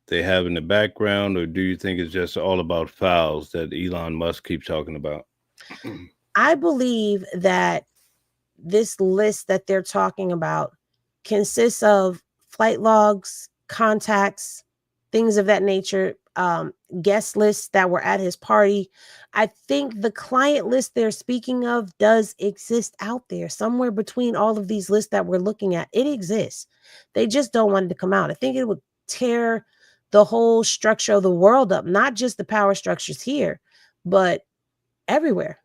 they have in the background, or do you think it's just all about files that Elon Musk keeps talking about? I believe that this list that they're talking about consists of flight logs, contacts, things of that nature, guest lists that were at his party. I think the client list they're speaking of does exist out there somewhere between all of these lists that we're looking at. It exists. They just don't want it to come out. I think it would tear the whole structure of the world up, not just the power structures here, but everywhere,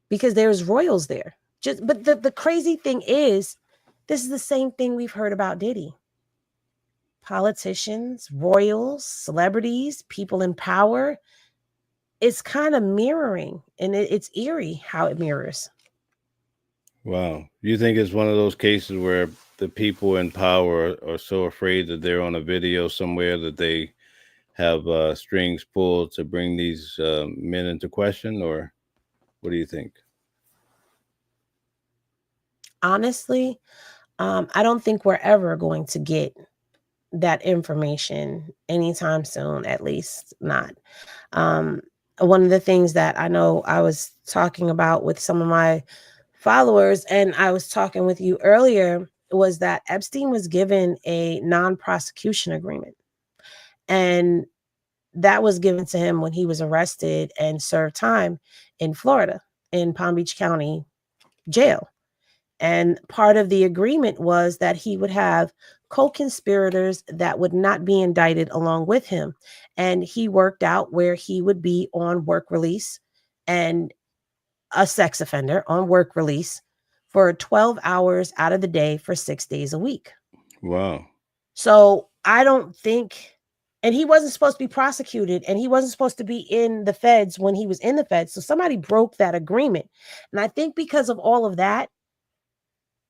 because there's royals there. But the crazy thing is, this is the same thing we've heard about Diddy. Politicians, royals, celebrities, people in power. It's kind of mirroring, and it's eerie how it mirrors. Wow. You think it's one of those cases where the people in power are so afraid that they're on a video somewhere that they have strings pulled to bring these men into question, or what do you think? Honestly, I don't think we're ever going to get that information anytime soon, at least not. Um, One of the things that I know I was talking about with some of my followers, and I was talking with you earlier, was that Epstein was given a non-prosecution agreement. And that was given to him when he was arrested and served time in Florida, in Palm Beach County jail. And part of the agreement was that he would have co-conspirators that would not be indicted along with him. And he worked out where he would be on work release, and a sex offender on work release for 12 hours out of the day for 6 days a week. Wow. So I don't think, and he wasn't supposed to be prosecuted, and he wasn't supposed to be in the feds when he was in the feds. So somebody broke that agreement. And I think because of all of that,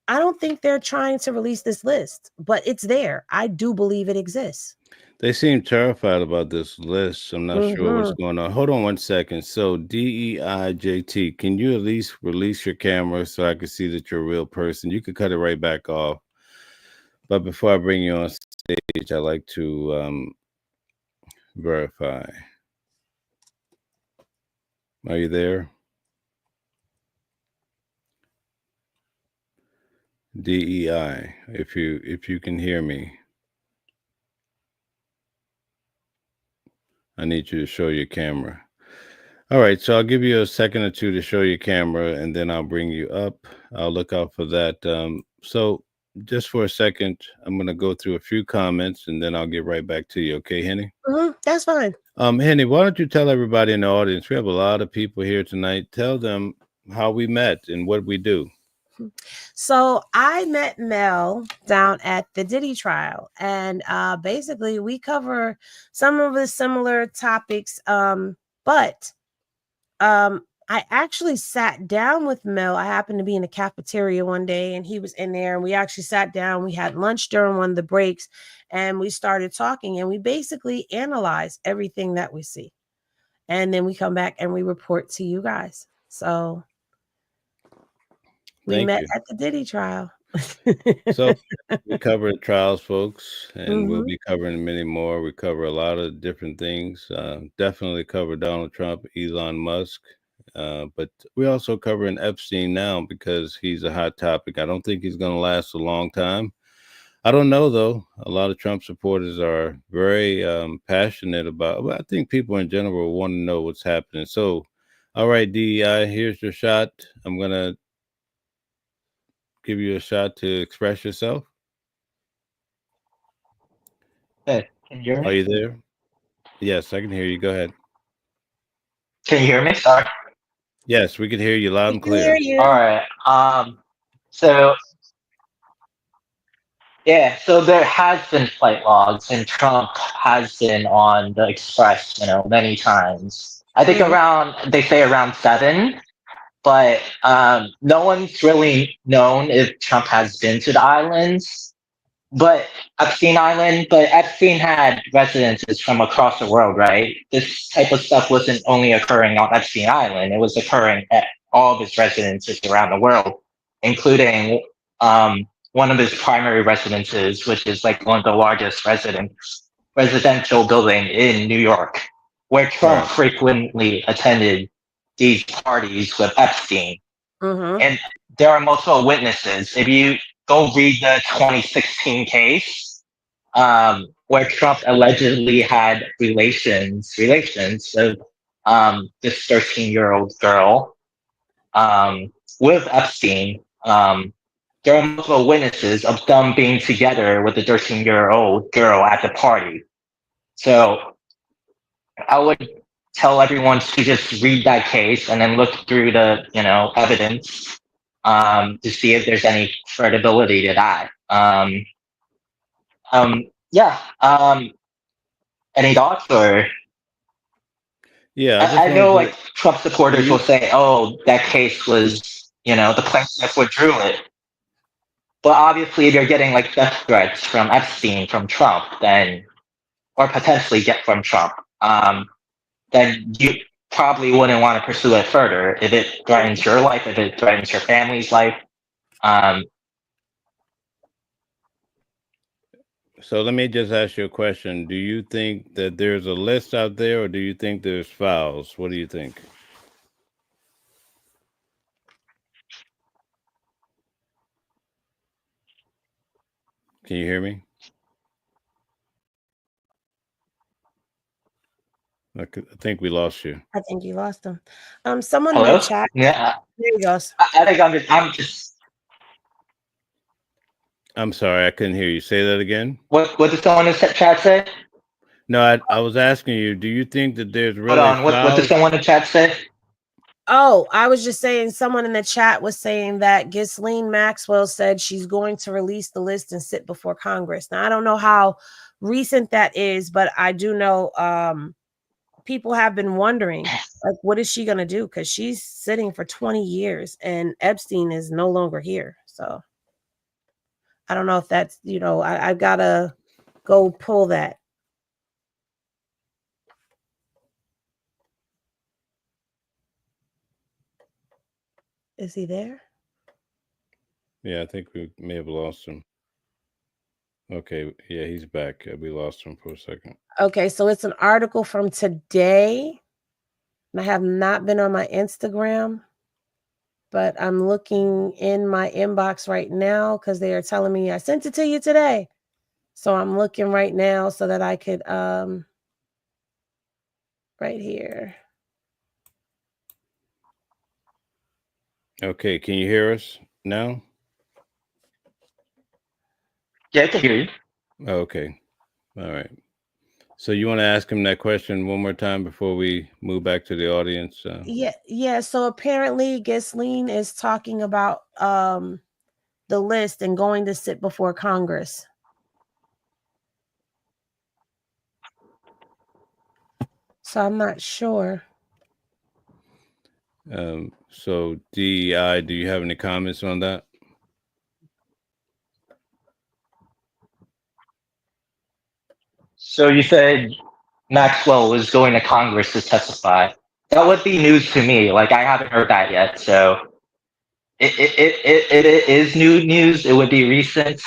I don't think they're trying to release this list, but it's there. I do believe it exists. They seem terrified about this list. I'm not sure what's Mm-hmm. going on. Hold on one second. So, DEIJT, can you at least release your camera so I can see that you're a real person? You could cut it right back off. But before I bring you on stage, I like to verify. Are you there? DEI, if you can hear me, I need you to show your camera. All right, so I'll give you a second or two to show your camera, and then I'll bring you up. I'll look out for that. So just for a second, I'm going to go through a few comments, and then I'll get right back to you. Okay, Henny? Mm-hmm. That's fine. Henny, why don't you tell everybody in the audience? We have a lot of people here tonight. Tell them how we met and what we do. So I met Mel down at the Diddy trial, and basically we cover some of the similar topics. But I actually sat down with Mel. I happened to be in the cafeteria one day, and he was in there, and we actually sat down. We had lunch during one of the breaks, and we started talking, and we basically analyze everything that we see, and then we come back and we report to you guys. So we Thank met you. at the Diddy trial. So we cover the trials, folks, and we'll Mhm. be covering many more. We cover a lot of different things. Definitely cover Donald Trump, Elon Musk, but we also covering Epstein now because he's a hot topic. I don't think he's going to last a long time. I don't know though. A lot of Trump supporters are very passionate about. Well, I think people in general want to know what's happening. So, all right, DEI, here's your shot. I'm gonna give you a shot to express yourself. Hey, can you hear Are me? you there? Yes, I can hear you. Go ahead. Can you hear me? Sorry. Yes, we can hear you loud We and can hear clear. All you. right. So yeah, so there has been flight logs, and Trump has been on the Express, many times. I think Mhm. they say around seven, but no one's really known if Trump has been to the islands. But Epstein Island, but Epstein had residences from across the world, right? This type of stuff wasn't only occurring on Epstein Island; it was occurring at all of his residences around the world, including one of his primary residences, which is like one of the largest residents. residential building in New York, where Trump Right. frequently attended these parties with Epstein. Mm-hmm. And there are multiple witnesses. If you go read the 2016 case, where Trump allegedly had relations with this 13-year-old girl with Epstein. There are multiple witnesses of them being together with the 13-year-old girl at the party. So I would tell everyone to just read that case and then look through the evidence to see if there's any credibility to that. Yeah. Any thoughts or? Yeah, I just I wanted know to. like Trump Do supporters will you? say, "Oh, that case was the plaintiff withdrew it." But obviously, if you're getting like death threats from Epstein from Trump, then or potentially get from Trump, then you probably wouldn't want to pursue it further if it threatens your life, if it threatens your family's life. Um, So let me just ask you a question. Do you think that there's a list out there, or do you think there's files? What do you think? Can you hear me? I think we lost you. I think you lost them. Someone in the Hello? chat. Yeah, There he goes. I think I'm just. I'm sorry, I couldn't hear you. Say that again. What did someone in the chat say? No, I was asking you, do you think that there's Hold really on. What did files? someone in the chat say? Oh, I was just saying, someone in the chat was saying that Ghislaine Maxwell said she's going to release the list and sit before Congress. Now, I don't know how recent that is, but I do know people have been wondering, like, what is she going to do? Because she's sitting for 20 years and Epstein is no longer here. So I don't know if that's, I've got to go pull that. Is he there? Yeah, I think we may have lost him. Okay, yeah, he's back. We lost him for a second. Okay, so it's an article from today. And I have not been on my Instagram, but I'm looking in my inbox right now because they are telling me I sent it to you today. So I'm looking right now so that I could right here. Okay, can you hear us now? Yeah, I can hear you. Okay, all right. So you want to ask him that question one more time before we move back to the audience? Yeah. So apparently Ghislaine is talking about the list and going to sit before Congress. So I'm not sure. So DEI, do you have any comments on that? So you said Maxwell was going to Congress to testify. That would be news to me. Like I haven't heard that yet. So it is new news. It would be recent.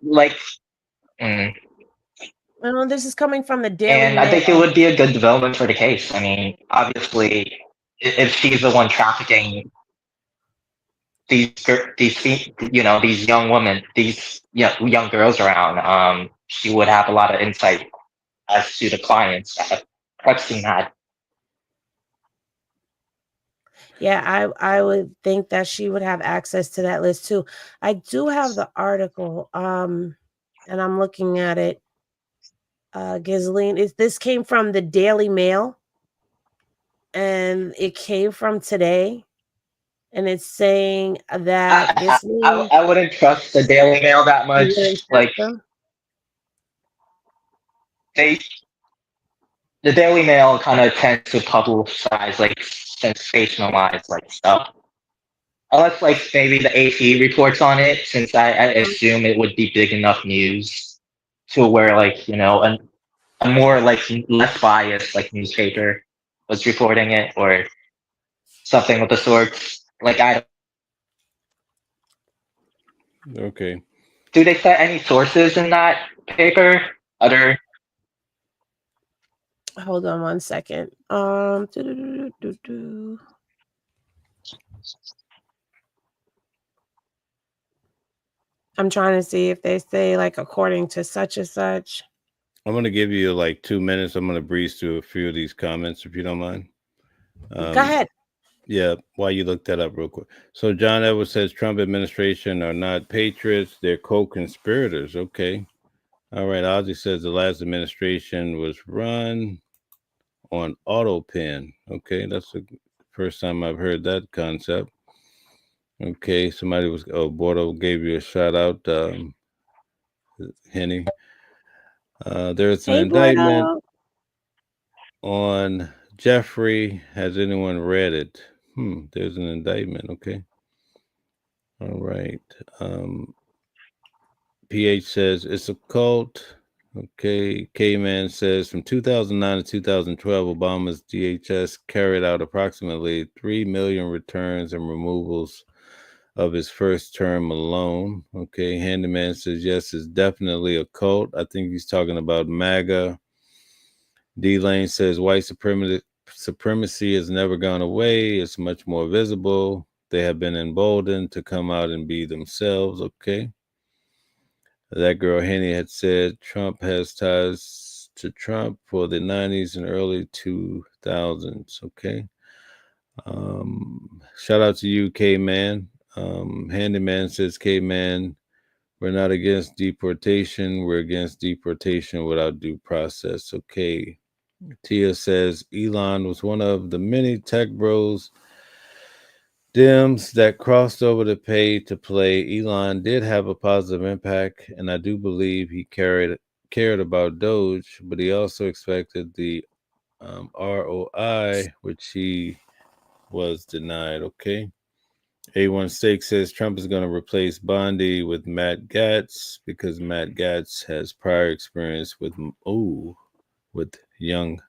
Like, mm. Well, this is coming from the Daily And I think it Mail. would be a good development for the case. I mean, obviously, if she's the one trafficking these young women, these young girls around, she would have a lot of insight as to the clients that Epstein had. Yeah, I would think that she would have access to that list too. I do have the article, and I'm looking at it. Ghislaine, this came from the Daily Mail, and it came from today, and it's saying that Ghislaine, I wouldn't trust the Daily Mail that you wouldn't much. trust Like them. they, the Daily Mail kind of tends to publicize like sensationalize like stuff. Unless like maybe the AP reports on it, since I assume it would be big enough news to where like a more like less biased like newspaper was reporting it or something of the sort. Like I Okay. do they cite any sources in that paper, other. Hold on one second. Do-do-do-do-do. I'm trying to see if they say like according to such and such. I'm going to give you like 2 minutes. I'm going to breeze through a few of these comments if you don't mind. Go ahead. Yeah, while you look that up real quick. So John Edwards says Trump administration are not patriots, they're co-conspirators. Okay. All right. Ozzy says the last administration was run on auto pen. Okay, that's the first time I've heard that concept. Okay, somebody was Bordeaux gave you a shout out, Henny. There's an Hey, indictment Bordeaux. on Jeffrey. Has anyone read it? There's an indictment. Okay. All right. PH says it's a cult. Okay. K-Man says from 2009 to 2012, Obama's DHS carried out approximately 3 million returns and removals of his first term alone. Okay. Handyman says yes, it's definitely a cult. I think he's talking about MAGA. D Lane says white supremacy has never gone away. It's much more visible. They have been emboldened to come out and be themselves. Okay. That girl Henny had said Trump has ties to Trump for the 90s and early 2000s. Okay. Shout out to you, K-Man. Handyman says, K-Man, we're not against deportation. We're against deportation without due process. Okay. Tia says, Elon was one of the many tech bros Dems that crossed over to pay to play. Elon did have a positive impact, and I do believe he cared about Doge, but he also expected the ROI, which he was denied. Okay. A1 Steak says Trump is going to replace Bondi with Matt Gaetz because Matt Gaetz has prior experience with young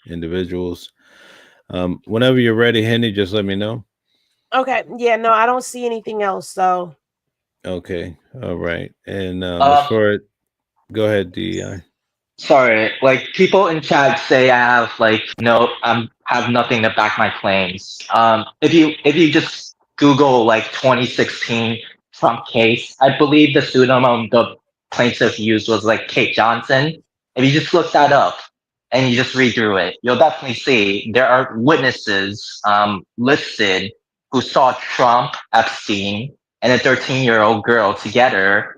individuals. Whenever you're ready, Henny, just let me know. Okay. Yeah, no, I don't see anything else. So Okay. All right. And as far as go ahead, DEI. Sorry, like people in chat say I have like no, have nothing to back my claims. If you just Google like 2016 Trump case, I believe the pseudonym the plaintiff used was like Kate Johnson. If you just look that up and you just read through it, you'll definitely see there are witnesses listed who saw Trump, Epstein, and a 13-year-old girl together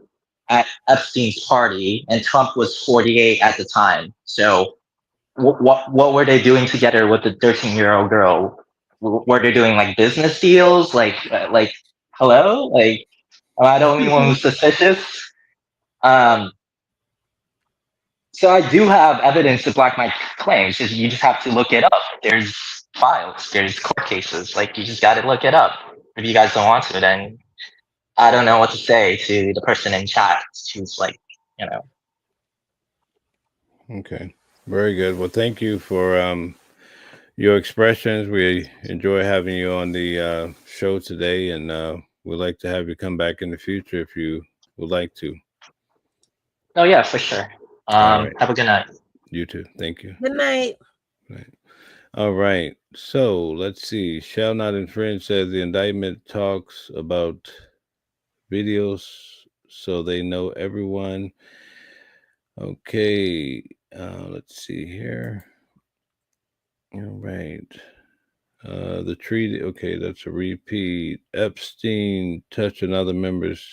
at Epstein's party, and Trump was 48 at the time. So, what were they doing together with the 13-year-old girl? Were they doing like business deals? Like hello? Like, am I the only one who's suspicious? Um, so I do have evidence to back my claims. You just have to look it up. There's files. There's court cases. Like you just got to look it up. If you guys don't want to, then I don't know what to say to the person in chat who's like, you know. Okay. Very good. Well, thank you for your expressions. We enjoy having you on the show today, and we'd like to have you come back in the future if you would like to. Oh yeah, for sure. All right. Have a good night. You too. Thank you. good night. Right. All right. So let's see. Shall not infringe says the indictment talks about videos so they know everyone. Okay. Let's see here. All right. The treaty. Okay, that's a repeat. Epstein touched another member's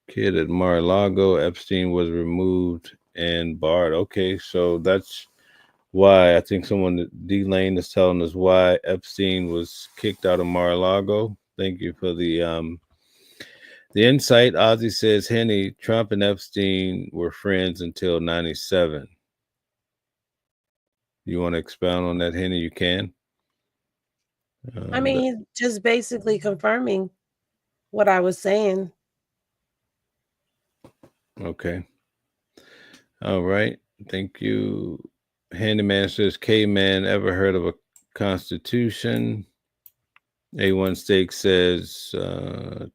kid at Mar-a-Lago. Epstein was removed and barred. Okay, so that's why I think someone D Lane is telling us why Epstein was kicked out of Mar-a-Lago. Thank you for the insight. Ozzy says Henny, Trump and Epstein were friends until 97. You want to expound on that, Henny? You can. I mean, he's just basically confirming what I was saying. Okay. All right. Thank you. Handyman says, K-Man, ever heard of a constitution? A1 Steak says,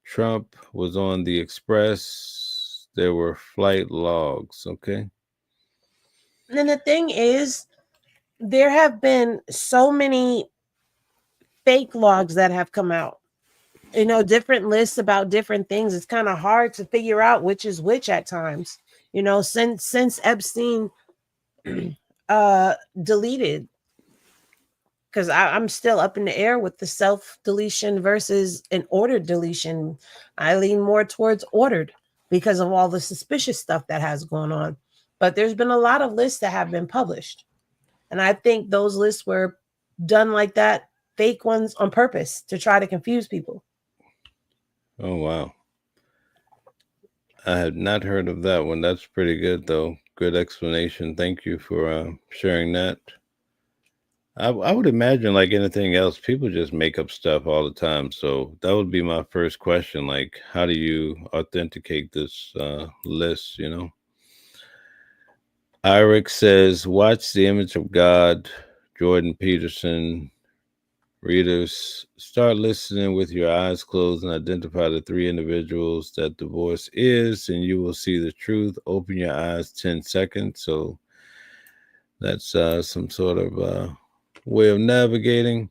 Trump was on the Express there were flight logs. Okay. And the thing is, there have been so many fake logs that have come out. Different lists about different things. It's kind of hard to figure out which is which at times. Since Epstein deleted, because I'm still up in the air with the self deletion versus an ordered deletion. I lean more towards ordered because of all the suspicious stuff that has gone on. But there's been a lot of lists that have been published. And I think those lists were done like that, fake ones on purpose to try to confuse people. Oh, wow. I had not heard of that one. That's pretty good, though. Good explanation. Thank you for sharing that. I would imagine, like anything else, people just make up stuff all the time. So that would be my first question. Like, how do you authenticate this list? Eric says, watch The Image of God, Jordan Peterson. Readers, start listening with your eyes closed and identify the three individuals that the voice is, and you will see the truth. Open your eyes 10 seconds. So that's some sort of way of navigating.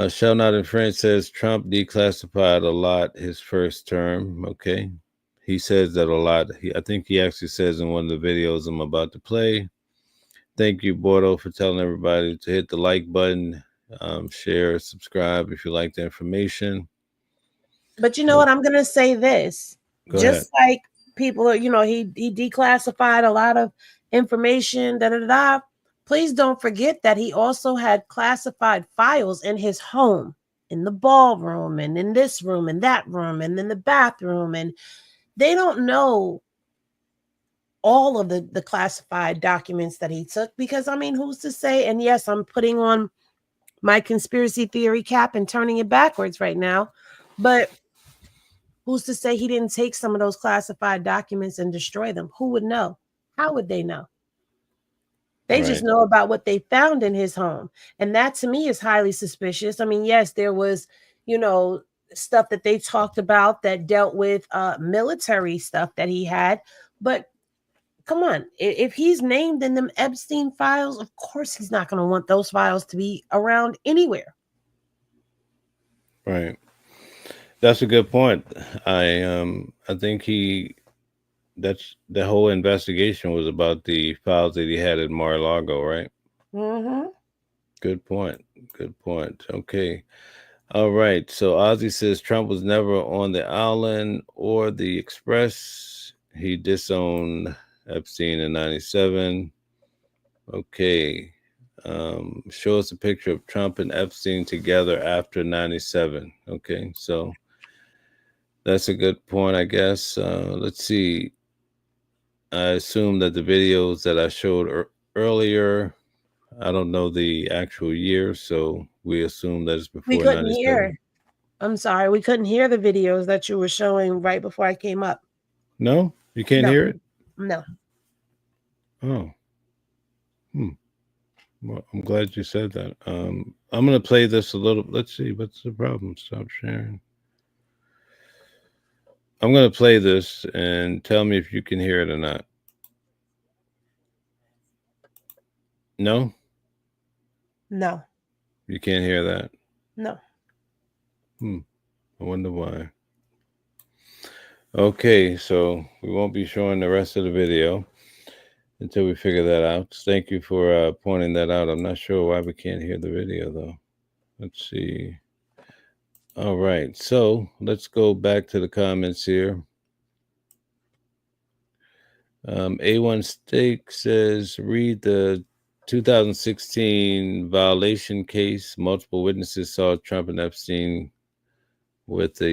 Shall Not Infringe says Trump declassified a lot his first term. Okay. He says that a lot. I think he actually says in one of the videos I'm about to play. Thank you, Bordo, for telling everybody to hit the like button, share, subscribe if you like the information. But you know what? I'm going to say this. Go Just ahead. like people, he declassified a lot of information, Please don't forget that he also had classified files in his home, in the ballroom, and in this room, and that room, and in the bathroom. And they don't know all of the classified documents that he took because, who's to say? And yes, I'm putting on my conspiracy theory cap and turning it backwards right now. But who's to say he didn't take some of those classified documents and destroy them? Who would know? How would they know? They just know about what they found in his home. And that to me is highly suspicious. Yes, there was, stuff that they talked about that dealt with military stuff that he had. But come on, if he's named in them Epstein files, of course he's not going to want those files to be around anywhere. Right. That's a good point. I think that's the whole investigation was about the files that he had at Mar-a-Lago, right? Mm-hmm. Good point. Good point. Okay. All right. So Ozzy says Trump was never on the island or the Express. He disowned Epstein in 97. Okay. Show us a picture of Trump and Epstein together after 97. Okay. So that's a good point, I guess. Let's see. I assume that the videos that I showed earlier, I don't know the actual year, so we assume that it's We before couldn't 97. hear. I'm sorry, we couldn't hear the videos that you were showing right before I came up. No? You can't No. hear it? No. Oh. Well, I'm glad you said that. I'm going to play this a little. Let's see. What's the problem? Stop sharing. I'm going to play this and tell me if you can hear it or not. No? No. You can't hear that? No. I wonder why. Okay, so we won't be showing the rest of the video until we figure that out. Thank you for pointing that out. I'm not sure why we can't hear the video, though. Let's see. All right, so let's go back to the comments here. A1 Steak says, read the 2016 violation case. Multiple witnesses saw Trump and Epstein with a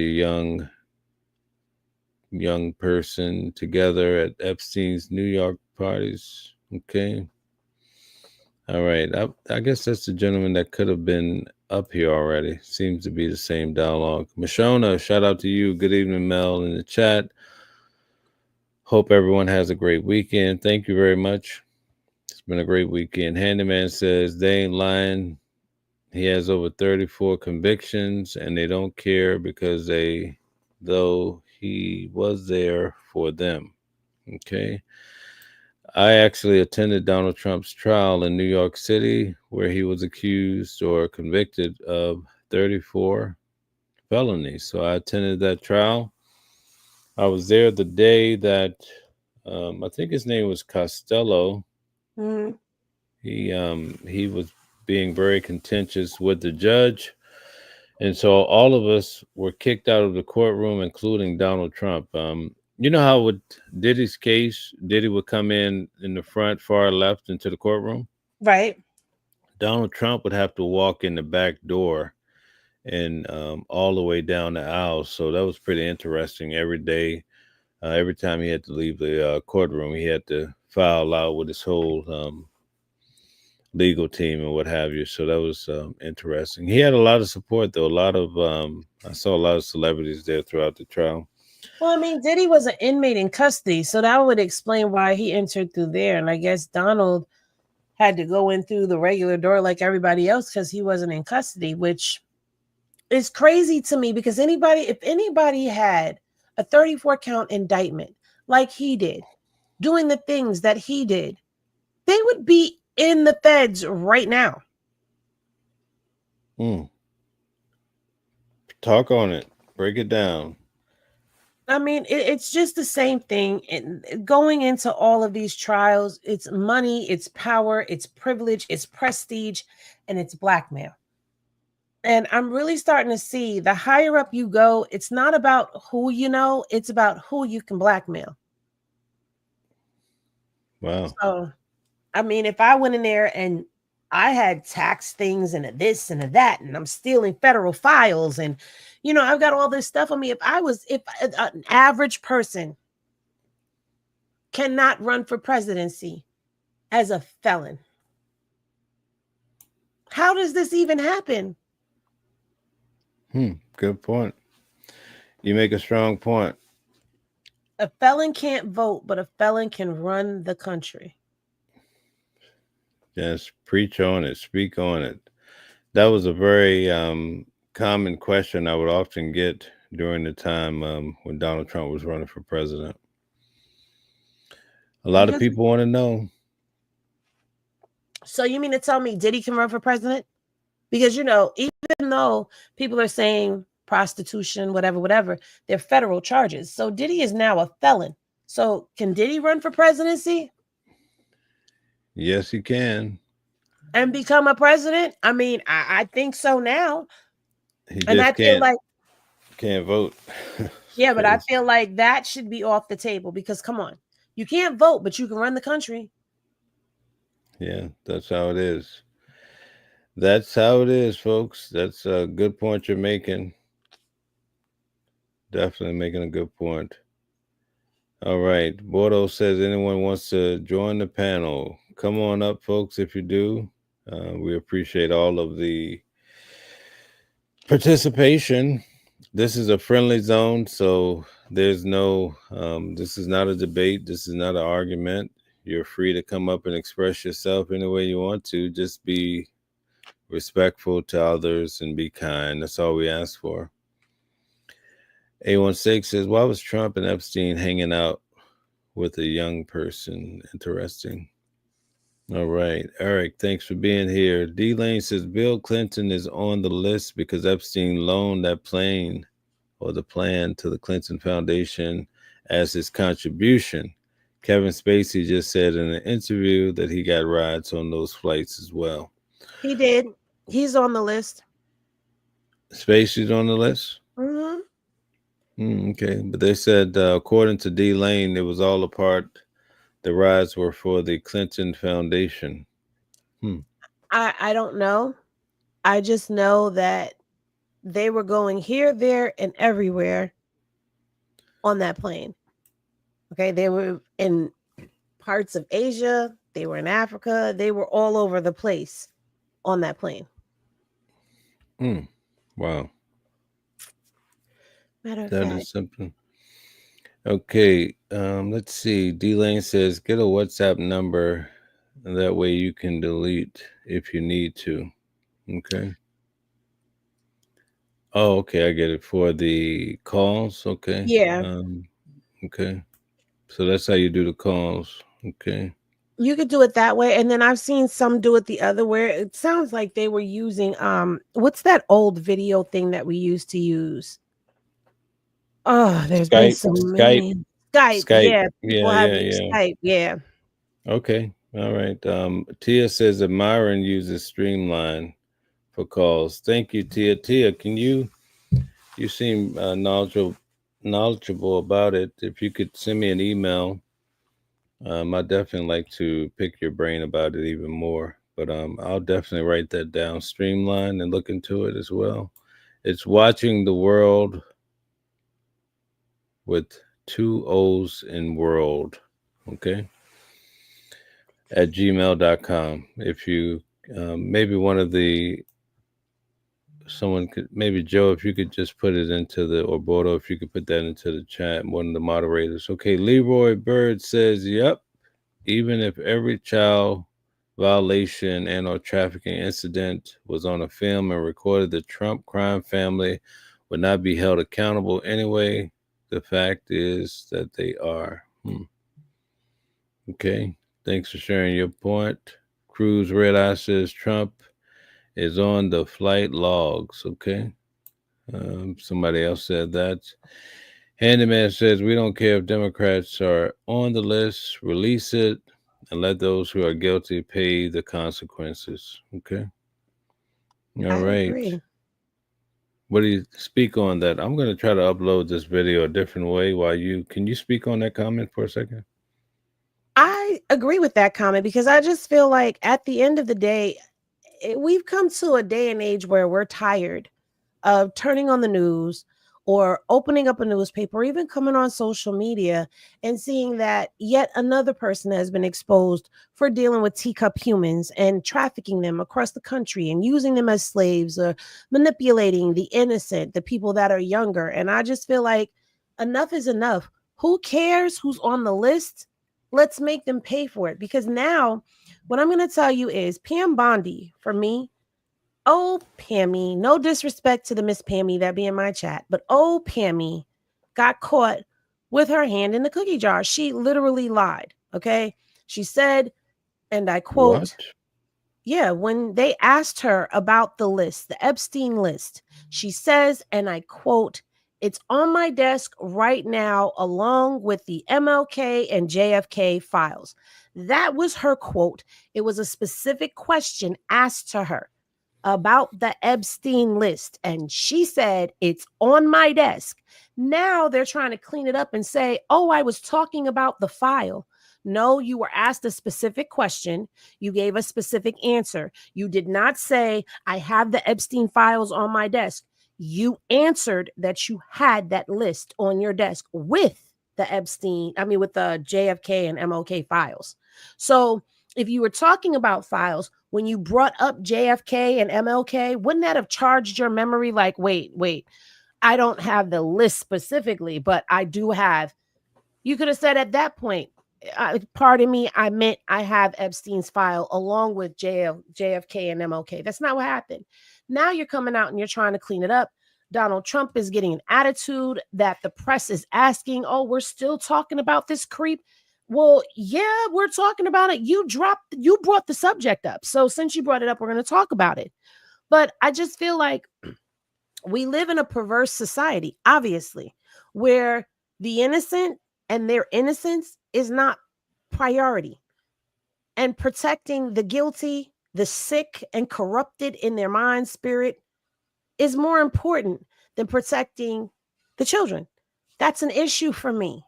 young person together at Epstein's New York parties. Okay. All right. I guess that's the gentleman that could have been up here already. Seems to be the same dialogue. Mashona, shout out to you. Good evening, Mel, in the chat. Hope everyone has a great weekend. Thank you very much. It's been a great weekend. Handyman says they ain't lying. He has over 34 convictions and they don't care because though he was there for them. Okay. I actually attended Donald Trump's trial in New York City, where he was accused or convicted of 34 felonies. So I attended that trial. I was there the day that I think his name was Costello. Mhm. He was being very contentious with the judge, and so all of us were kicked out of the courtroom, including Donald Trump. You know how with Diddy's case, Diddy would come in the front, far left into the courtroom. Right. Donald Trump would have to walk in the back door and all the way down the aisle. So that was pretty interesting. Every day, every time he had to leave the courtroom, he had to file out with his whole legal team and what have you. So that was interesting. He had a lot of support, though. A lot of I saw a lot of celebrities there throughout the trial. Well, I mean, Diddy was an inmate in custody, so that would explain why he entered through there. And I guess Donald had to go in through the regular door like everybody else because he wasn't in custody, which is crazy to me because if anybody had a 34 count indictment like he did, doing the things that he did, they would be in the feds right now. Mm. Talk on it. Break it down. I mean, it's just the same thing. And going into all of these trials, it's money, it's power, it's privilege, it's prestige, and it's blackmail. And I'm really starting to see the higher up you go, it's not about who you know, it's about who you can blackmail. Wow. So, I mean, if I went in there and I had tax things and a this and a that, and I'm stealing federal files, and I've got all this stuff on me. If an average person cannot run for presidency as a felon, how does this even happen? Good point. You make a strong point. A felon can't vote, but a felon can run the country. Yes, preach on it. Speak on it. That was a very common question I would often get during the time when Donald Trump was running for president. A lot of Because people want to know. so you mean to tell me Diddy can run for president? Because even though people are saying prostitution, whatever, they're federal charges. So Diddy is now a felon. So can Diddy run for presidency Yes, he can. and become a president? I mean, I think so now. He And I just feel like, can't vote. yeah, but I Crazy. feel like that should be off the table because come on, you can't vote, but you can run the country. Yeah, that's how it is. That's how it is, folks. That's a good point you're making. Definitely making a good point. All right. Bordeaux says anyone wants to join the panel. Come on up, folks, if you do. We appreciate all of the participation. This is a friendly zone, so there's no, this is not a debate. This is not an argument. You're free to come up and express yourself any way you want to. Just be respectful to others and be kind. That's all we ask for. A16 says, why was Trump and Epstein hanging out with a young person? Interesting. All right. Eric, thanks for being here. D Lane says Bill Clinton is on the list because Epstein loaned that plane or the plan to the Clinton Foundation as his contribution. Kevin Spacey just said in an interview that he got rides on those flights as well. He did. He's on the list. Spacey's on the list? Okay. But they said, according to D Lane, it was all a part. The rides were for the Clinton Foundation. I don't know. I just know that they were going here, there, and everywhere on that plane. Okay, they were in parts of Asia, they were in Africa, they were all over the place on that plane. Wow. Matter of That fact, is something. Okay, let's see. D-Lane says, get a WhatsApp number, and that way you can delete if you need to. Okay. Oh, okay, I get it. For the calls. Okay. Yeah. Okay. So that's how you do the calls. Okay. You could do it that way, and then I've seen some do it the other way. It sounds like they were using what's that old video thing that we used to use? Oh, there's been Skype. so Skype. many. Skype, Skype. yeah. People Yeah, have yeah, used yeah. Skype, yeah. Okay. All right. Tia says that Myron uses Streamline for calls. Thank you, Tia. Tia, can you seem knowledgeable about it. If you could send me an email, I definitely like to pick your brain about it even more. But I'll definitely write that down, Streamline, and look into it as well. It's watching the world with two O's in world. Okay. At gmail.com. If you maybe one of the someone could maybe Joe, if you could just put it into the or Bodo, if you could put that into the chat, one of the moderators. Okay, Leroy Bird says, "Yep, even if every child violation and or trafficking incident was on a film and recorded, the Trump crime family would not be held accountable anyway. The fact is that they are." Okay, thanks for sharing your point. Cruz Red Eye says Trump is on the flight logs. Okay. Somebody else said that. Handyman says we don't care if Democrats are on the list, release it, and let those who are guilty pay the consequences. Okay. All I right. agree. What do you speak on that? I'm going to try to upload this video a different way while you can you speak on that comment for a second? I agree with that comment because I just feel like at the end of the day, we've come to a day and age where we're tired of turning on the news or opening up a newspaper or even coming on social media and seeing that yet another person has been exposed for dealing with teacup humans and trafficking them across the country and using them as slaves or manipulating the innocent, the people that are younger. And I just feel like enough is enough. Who cares who's on the list? Let's make them pay for it, because now what I'm going to tell you is Pam Bondi for me. Oh, Pammy, no disrespect to the Miss Pammy that be in my chat, but oh, Pammy got caught with her hand in the cookie jar. She literally lied. Okay. She said, and I What? quote, yeah, when they asked her about the list, the Epstein list, she says, and I quote, "It's on my desk right now, along with the MLK and JFK files." That was her quote. It was a specific question asked to her about the Epstein list. And she said, "It's on my desk." Now they're trying to clean it up and say, "Oh, I was talking about the file." No, you were asked a specific question. You gave a specific answer. You did not say, "I have the Epstein files on my desk." You answered that you had that list on your desk with with the JFK and MLK files. So if you were talking about files, when you brought up JFK and MLK, wouldn't that have charged your memory like, wait, I don't have the list specifically, but I do have. You could have said at that point, pardon me, I meant I have Epstein's file along with JFK and MLK. That's not what happened. Now you're coming out and you're trying to clean it up. Donald Trump is getting an attitude that the press is asking, "Oh, we're still talking about this creep." Well, yeah, we're talking about it. You brought the subject up. So since you brought it up, we're going to talk about it. But I just feel like we live in a perverse society, obviously, where the innocent and their innocence is not priority. And protecting the guilty, the sick, and corrupted in their mind, spirit is more important than protecting the children. That's an issue for me.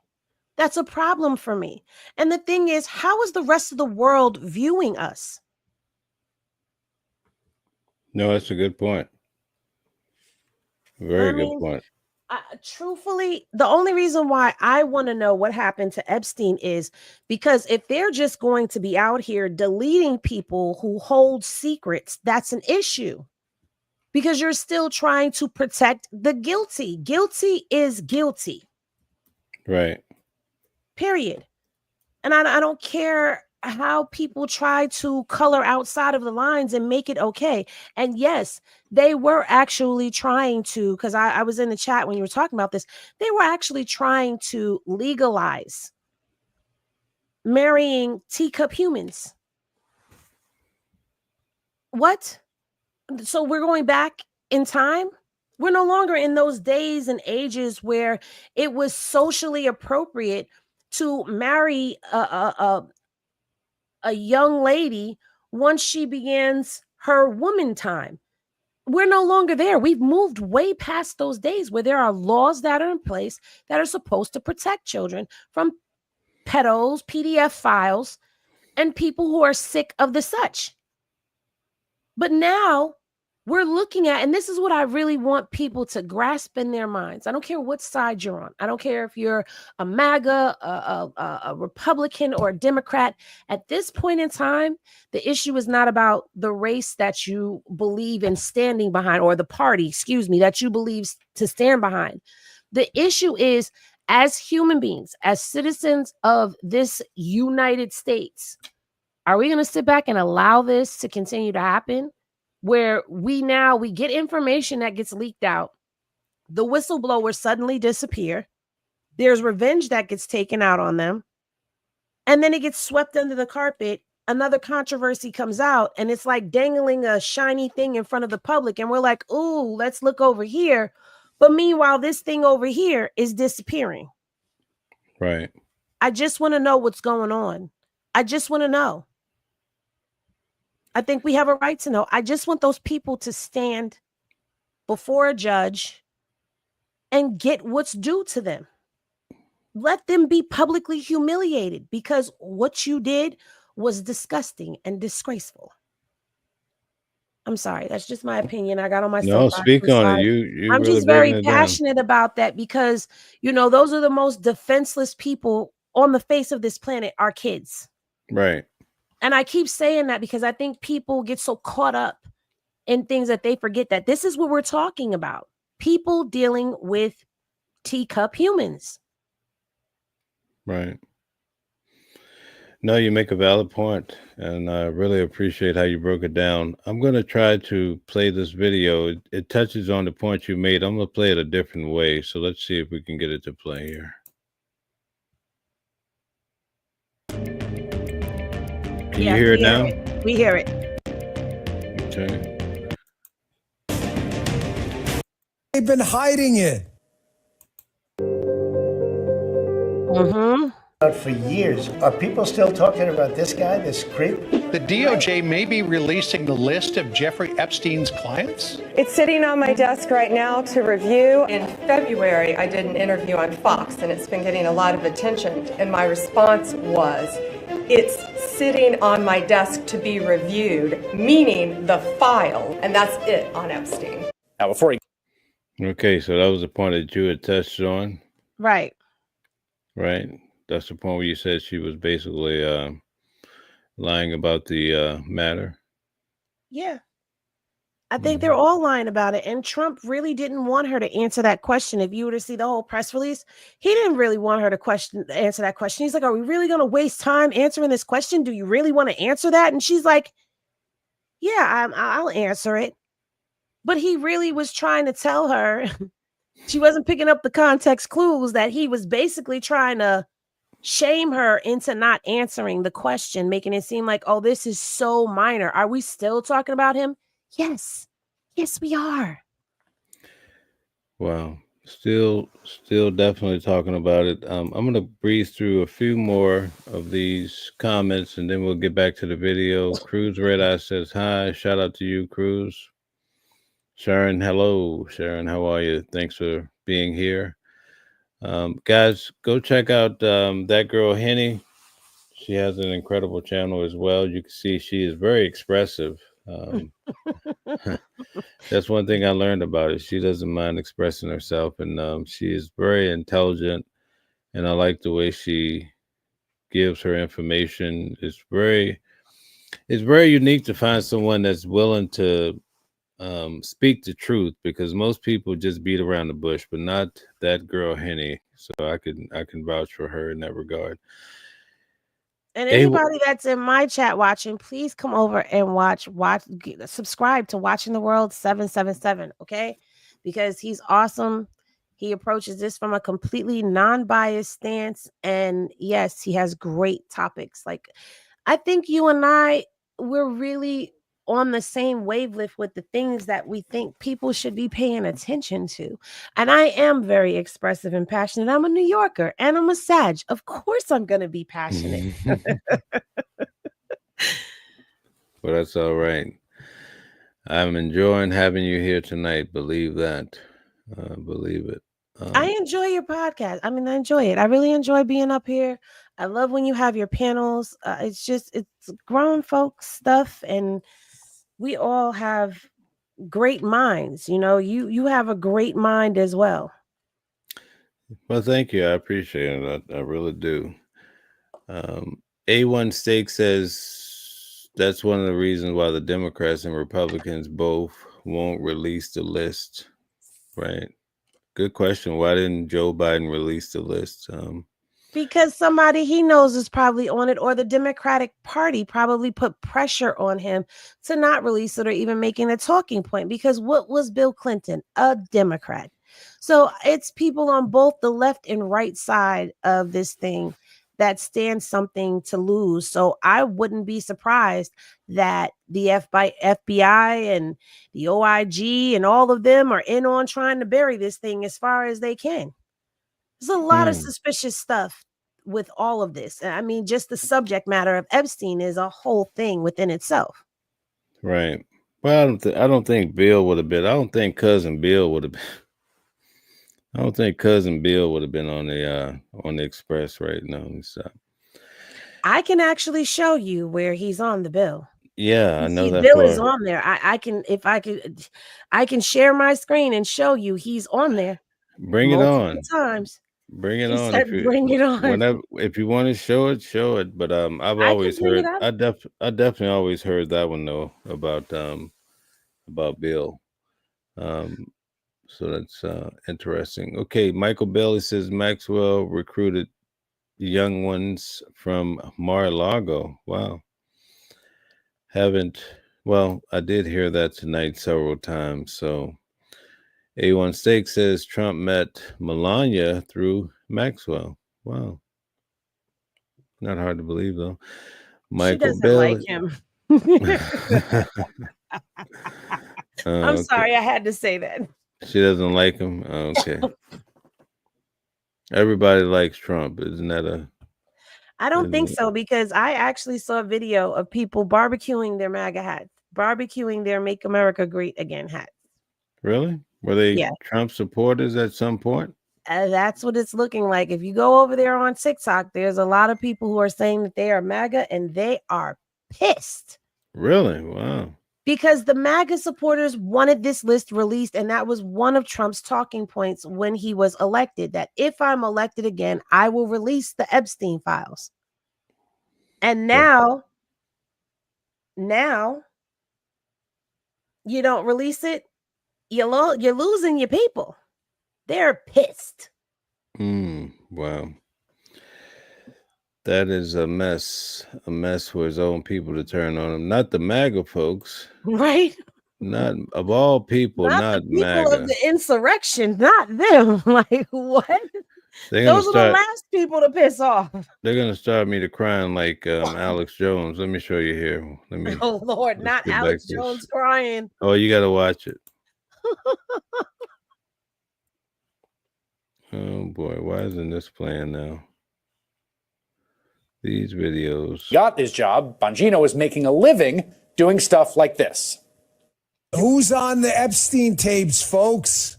That's a problem for me. And the thing is, how is the rest of the world viewing us? No, that's a good point. I Very good mean, point. truthfully, the only reason why I want to know what happened to Epstein is because if they're just going to be out here deleting people who hold secrets, that's an issue because you're still trying to protect the guilty. Guilty is guilty, Right. period. And I don't care how people try to color outside of the lines and make it okay. And yes, they were actually trying to, because I was in the chat when you were talking about this, they were actually trying to legalize marrying teacup humans. What? So we're going back in time? We're no longer in those days and ages where it was socially appropriate to marry a young lady once she begins her woman time. We're no longer there. We've moved way past those days where there are laws that are in place that are supposed to protect children from pedos, PDF files, and people who are sick of the such. But now we're looking at, and this is what I really want people to grasp in their minds. I don't care what side you're on. I don't care if you're a MAGA, a Republican, or a Democrat. At this point in time, the issue is not about the race that you believe in standing behind, or the party, that you believe to stand behind. The issue is, as human beings, as citizens of this United States, are we going to sit back and allow this to continue to happen? Where we get information that gets leaked out, the whistleblowers suddenly disappear, there's revenge that gets taken out on them, and then it gets swept under the carpet. Another controversy comes out, and it's like dangling a shiny thing in front of the public, and we're like, ooh, let's look over here. But meanwhile, this thing over here is disappearing. Right. I just want to know what's going on. I just want to know. I think we have a right to know. I just want those people to stand before a judge and get what's due to them. Let them be publicly humiliated, because what you did was disgusting and disgraceful. I'm sorry. That's just my opinion. I got on my No, speak on it. I'm really just very breaking it passionate about that, because, those are the most defenseless people on the face of this planet, are kids. Right. And I keep saying that because I think people get so caught up in things that they forget that this is what we're talking about. People dealing with teacup humans. Right. No, you make a valid point, and I really appreciate how you broke it down. I'm going to try to play this video. It touches on the point you made. I'm going to play it a different way. So let's see if we can get it to play here. Can you hear it now? We hear it. Okay. They've been hiding it. Mm-hmm. For years. Are people still talking about this guy, this creep? The DOJ may be releasing the list of Jeffrey Epstein's clients. It's sitting on my desk right now to review. In February, I did an interview on Fox, and it's been getting a lot of attention. And my response was, it's sitting on my desk to be reviewed, meaning the file, and that's it on Epstein. Now, before he... Okay, so that was the point that you had touched on. Right. Right. That's the point where you said she was basically lying about the matter. Yeah. I think they're all lying about it. And Trump really didn't want her to answer that question. If you were to see the whole press release, he didn't really want her to answer that question. He's like, are we really going to waste time answering this question? Do you really want to answer that? And she's like, yeah, I'll answer it. But he really was trying to tell her, she wasn't picking up the context clues, that he was basically trying to shame her into not answering the question, making it seem like, oh, this is so minor. Are we still talking about him? Yes, we are. Wow. Still definitely talking about it. I'm going to breeze through a few more of these comments, and then we'll get back to the video. Cruz Red Eye says, hi. Shout out to you, Cruz. Sharon, hello. Sharon, how are you? Thanks for being here. Guys, go check out That Girl Henny. She has an incredible channel as well. You can see she is very expressive. That's one thing I learned about it. She doesn't mind expressing herself, and she is very intelligent, and I like the way she gives her information. It's very unique to find someone that's willing to speak the truth, because most people just beat around the bush, but not That Girl Henny. So I can vouch for her in that regard. And anybody that's in my chat watching, please come over and subscribe to Watching the World 777, okay? Because he's awesome. He approaches this from a completely non-biased stance. And yes, he has great topics. Like, I think you and we're really on the same wavelength with the things that we think people should be paying attention to. And I am very expressive and passionate. I'm a New Yorker and I'm a Sag. Of course I'm going to be passionate. Well, that's all right. I'm enjoying having you here tonight. Believe that. Believe it. I enjoy your podcast. I mean, I enjoy it. I really enjoy being up here. I love when you have your panels. It's grown folks stuff, and we all have great minds. You know, you have a great mind as well. Well, thank you. I appreciate it. I really do. A1 Steak says that's one of the reasons why the Democrats and Republicans both won't release the list. Right. Good question. Why didn't Joe Biden release the list? Because somebody he knows is probably on it, or the Democratic Party probably put pressure on him to not release it or even making a talking point. Because what was Bill Clinton? A Democrat. So it's people on both the left and right side of this thing that stand something to lose. So I wouldn't be surprised that the FBI and the OIG and all of them are in on trying to bury this thing as far as they can. There's a lot of suspicious stuff with all of this. I mean, just the subject matter of Epstein is a whole thing within itself. Right. Well, I don't think Bill would have been. I don't think Cousin Bill would have been. I don't think Cousin Bill would have been on the Express right now. So I can actually show you where he's on the bill. Yeah, I know that. Bill is on there. I can share my screen and show you he's on there. Bring it on. Times. Bring it on. Bring it on. Whenever, if you want to show it. But I've always heard. I definitely always heard that one though about Bill. So that's interesting. Okay, Michael Bailey says Maxwell recruited young ones from Mar-a-Lago. Wow. I did hear that tonight several times. So A1 Steak says Trump met Melania through Maxwell. Wow. Not hard to believe though. Michael she doesn't Bailey. like him. I'm sorry, I had to say that. She doesn't like him. Okay. Everybody likes Trump. Isn't that I don't think so, because I actually saw a video of people barbecuing their MAGA hats, barbecuing their Make America Great Again hats. Really? Were they Trump supporters at some point? That's what it's looking like. If you go over there on TikTok, there's a lot of people who are saying that they are MAGA and they are pissed. Really? Wow. Because the MAGA supporters wanted this list released, and that was one of Trump's talking points when he was elected, that if I'm elected again, I will release the Epstein files. And now you don't release it, you're losing your people. They're pissed. Wow. That is a mess for his own people to turn on him. Not the MAGA folks. Right? Not of all people, not the people MAGA. Of the insurrection, not them. Like, what? Those are the last people to piss off. They're going to start me to crying like Alex Jones. Let me show you here. Oh, Lord, not Alex Jones crying. Oh, you got to watch it. Oh, boy. Why isn't this playing now? These videos. Got his job. Bongino is making a living doing stuff like this. Who's on the Epstein tapes, folks?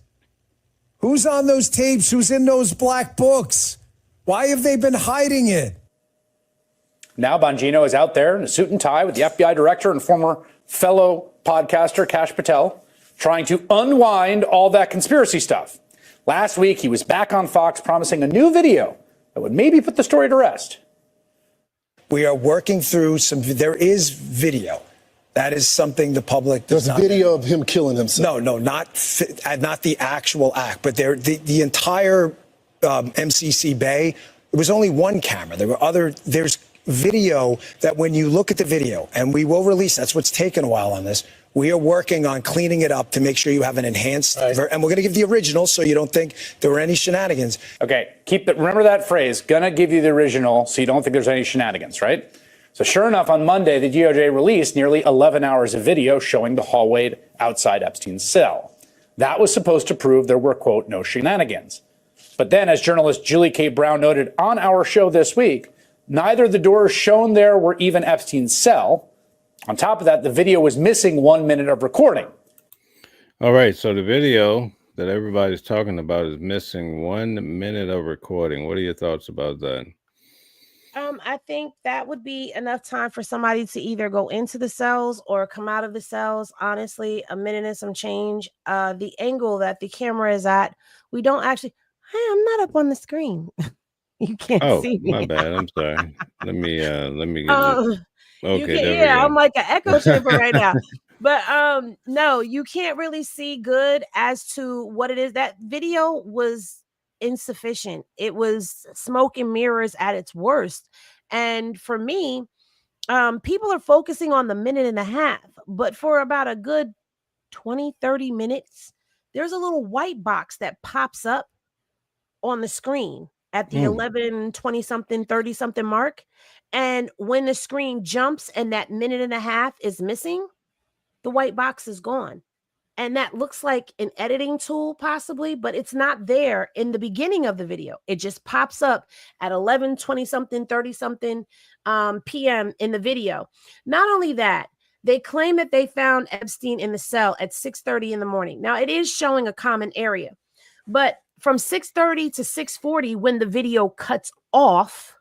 Who's on those tapes? Who's in those black books? Why have they been hiding it? Now Bongino is out there in a suit and tie with the FBI director and former fellow podcaster Kash Patel, trying to unwind all that conspiracy stuff. Last week, he was back on Fox promising a new video that would maybe put the story to rest. We are working through there is video. That is something the public does not. There's video of him killing himself. No, not the actual act, but the entire MCC Bay, it was only one camera. There were there's video that when you look at the video, and we will release, that's what's taken a while on this. We are working on cleaning it up to make sure you have an enhanced, and we're going to give the original so you don't think there were any shenanigans. Okay, remember that phrase, gonna give you the original so you don't think there's any shenanigans, right? So sure enough, on Monday, the DOJ released nearly 11 hours of video showing the hallway outside Epstein's cell. That was supposed to prove there were, quote, no shenanigans. But then, as journalist Julie K. Brown noted on our show this week, neither the doors shown there were even Epstein's cell. On top of that, the video was missing 1 minute of recording. All right, so the video that everybody's talking about is missing 1 minute of recording. What are your thoughts about that? I think that would be enough time for somebody to either go into the cells or come out of the cells. Honestly, a minute and some change. The angle that the camera is at, we don't actually. Hey, I'm not up on the screen. You can't see me. My bad. I'm sorry. Let me get it. Okay, yeah, I'm like an echo chamber right now. But no, you can't really see good as to what it is. That video was insufficient. It was smoke and mirrors at its worst. And for me, people are focusing on the minute and a half, but for about a good 20-30 minutes, there's a little white box that pops up on the screen at the 11, 20 something, 30 something mark. And when the screen jumps and that minute and a half is missing, the white box is gone. And that looks like an editing tool possibly, but it's not there in the beginning of the video. It just pops up at 11, 20 something, 30 something PM in the video. Not only that, they claim that they found Epstein in the cell at 6:30 in the morning. Now it is showing a common area, but from 6:30 to 6:40, when the video cuts off,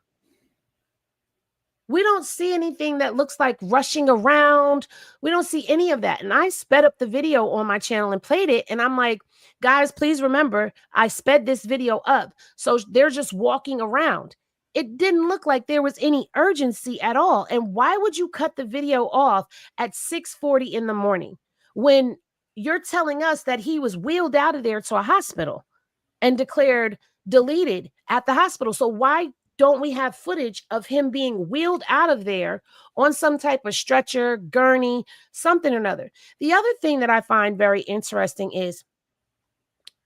we don't see anything that looks like rushing around. We don't see any of that. And I sped up the video on my channel and played it. And I'm like, guys, please remember, I sped this video up. So they're just walking around. It didn't look like there was any urgency at all. And why would you cut the video off at 6:40 in the morning when you're telling us that he was wheeled out of there to a hospital and declared deleted at the hospital? So why don't we have footage of him being wheeled out of there on some type of stretcher, gurney, something or another? The other thing that I find very interesting is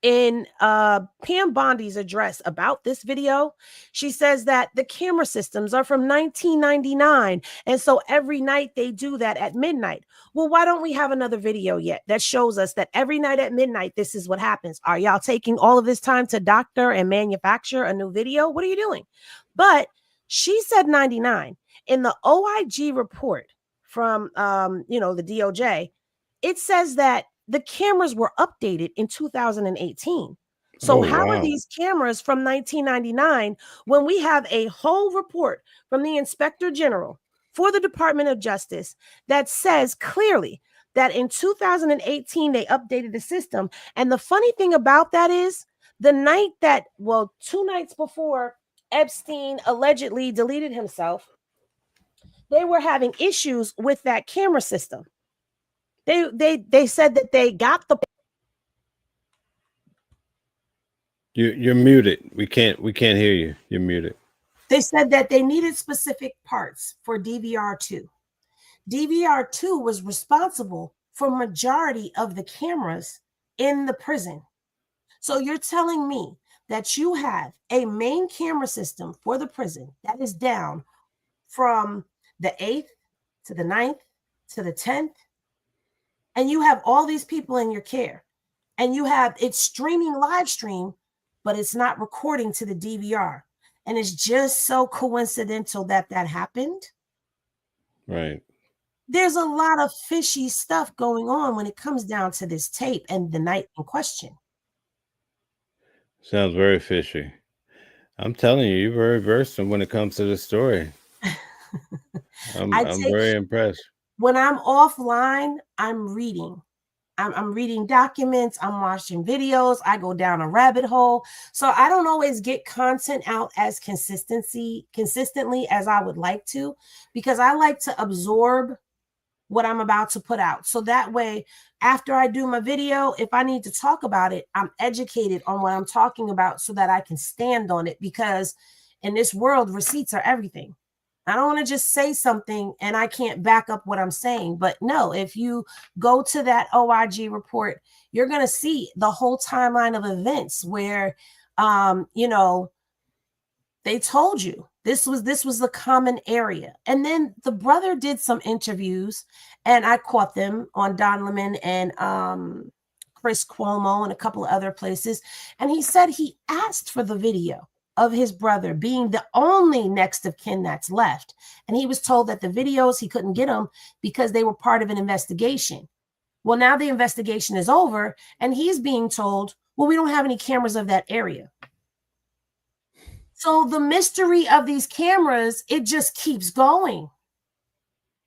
in Pam Bondi's address about this video, she says that the camera systems are from 1999. And so every night they do that at midnight. Well, why don't we have another video yet that shows us that every night at midnight, this is what happens? Are y'all taking all of this time to doctor and manufacture a new video? What are you doing? But she said 99. In the OIG report from, the DOJ, it says that the cameras were updated in 2018. So how are these cameras from 1999 when we have a whole report from the Inspector General for the Department of Justice that says clearly that in 2018 they updated the system? And the funny thing about that is the night that, 2 nights before Epstein allegedly deleted himself, they were having issues with that camera system. They said that they got the. You're muted. We can't hear you. You're muted. They said that they needed specific parts for DVR2. DVR2 was responsible for majority of the cameras in the prison. So you're telling me that you have a main camera system for the prison that is down from the 8th to the 9th to the 10th, and you have all these people in your care, and you have it streaming live stream, but it's not recording to the DVR. And it's just so coincidental that happened. Right. There's a lot of fishy stuff going on when it comes down to this tape and the night in question. Sounds very fishy. I'm telling you, you're very versed when it comes to this story. I'm very impressed. When I'm offline, I'm reading. I'm reading documents. I'm watching videos. I go down a rabbit hole. So I don't always get content out as consistently as I would like to, because I like to absorb what I'm about to put out. So that way, after I do my video, if I need to talk about it, I'm educated on what I'm talking about so that I can stand on it, because in this world, receipts are everything. I don't want to just say something and I can't back up what I'm saying. But no, if you go to that OIG report, you're going to see the whole timeline of events where, you know, they told you this was the common area. And then the brother did some interviews, and I caught them on Don Lemon and Chris Cuomo and a couple of other places. And he said he asked for the video of his brother being the only next of kin that's left. And he was told that the videos, he couldn't get them because they were part of an investigation. Well, now the investigation is over and he's being told, well, we don't have any cameras of that area. So the mystery of these cameras, it just keeps going.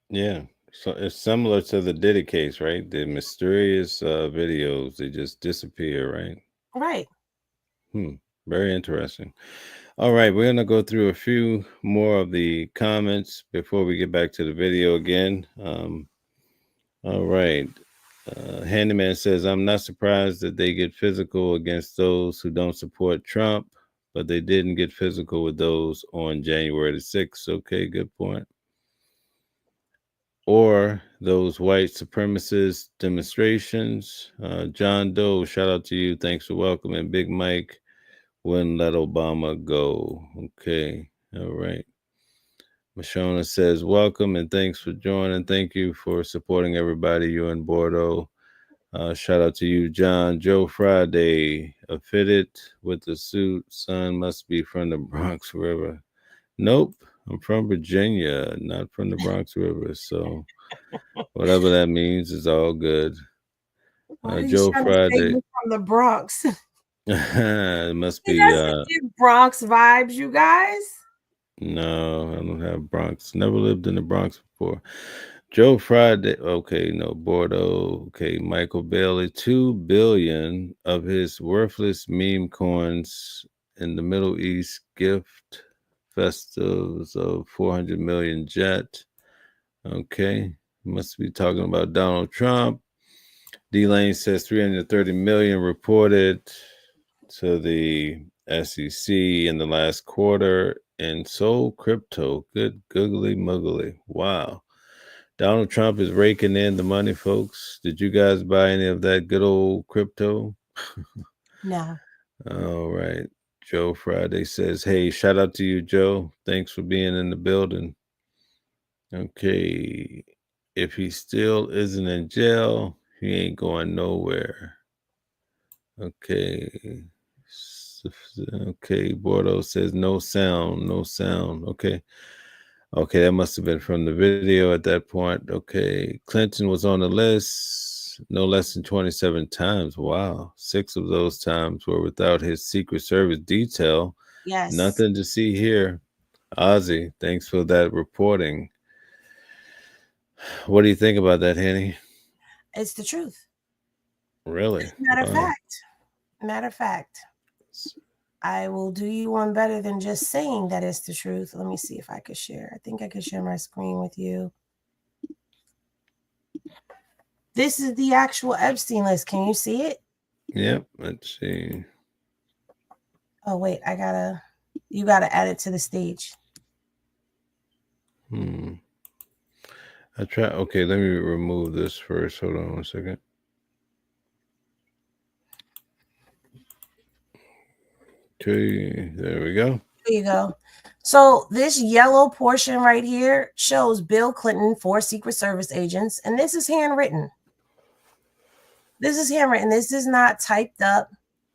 Yeah. So it's similar to the Diddy case, right? The mysterious videos, they just disappear, right? Right. Very interesting. All right, we're going to go through a few more of the comments before we get back to the video again. All right. Handyman says, I'm not surprised that they get physical against those who don't support Trump, but they didn't get physical with those on January the 6th. Okay, good point. Or those white supremacist demonstrations. John Doe, shout out to you. Thanks for welcoming. Big Mike, wouldn't let Obama go. Okay, all right. Mashona says, welcome and thanks for joining. Thank you for supporting everybody. You in Bordeaux. Shout out to you, John. Joe Friday, a fitted with the suit. Son must be from the Bronx River. Nope, I'm from Virginia, not from the Bronx River. So whatever that means is all good. Joe Friday. From the Bronx. It must be Bronx vibes, you guys. No, I don't have Bronx. Never lived in the Bronx before. Joe Friday. Okay, no, Bordeaux. Okay, Michael Bailey. 2 billion of his worthless meme coins in the Middle East gift festivals of 400 million jet. Okay, must be talking about Donald Trump. D-Lane says 330 million reported to the SEC in the last quarter and sold crypto. Good googly muggly. Wow. Donald Trump is raking in the money, folks. Did you guys buy any of that good old crypto? No. All right. Joe Friday says, hey, shout out to you, Joe. Thanks for being in the building. Okay. If he still isn't in jail, he ain't going nowhere. Okay. Okay, Bordeaux says no sound. Okay, that must have been from the video at that point. Okay, Clinton was on the list no less than 27 times. Wow, 6 of those times were without his Secret Service detail. Yes. Nothing to see here. Ozzy, thanks for that reporting. What do you think about that, Henny? It's the truth. Really? Matter of fact. I will do you one better than just saying that it's the truth. Let me see if I could share. I think I could share my screen with you. This is the actual Epstein list. Can you see it? Yep. Let's see. Oh, wait. You gotta add it to the stage. Okay, let me remove this first. Hold on 1 second. Okay, there we go. There you go. So this yellow portion right here shows Bill Clinton, 4 Secret Service agents, and this is handwritten. This is not typed up.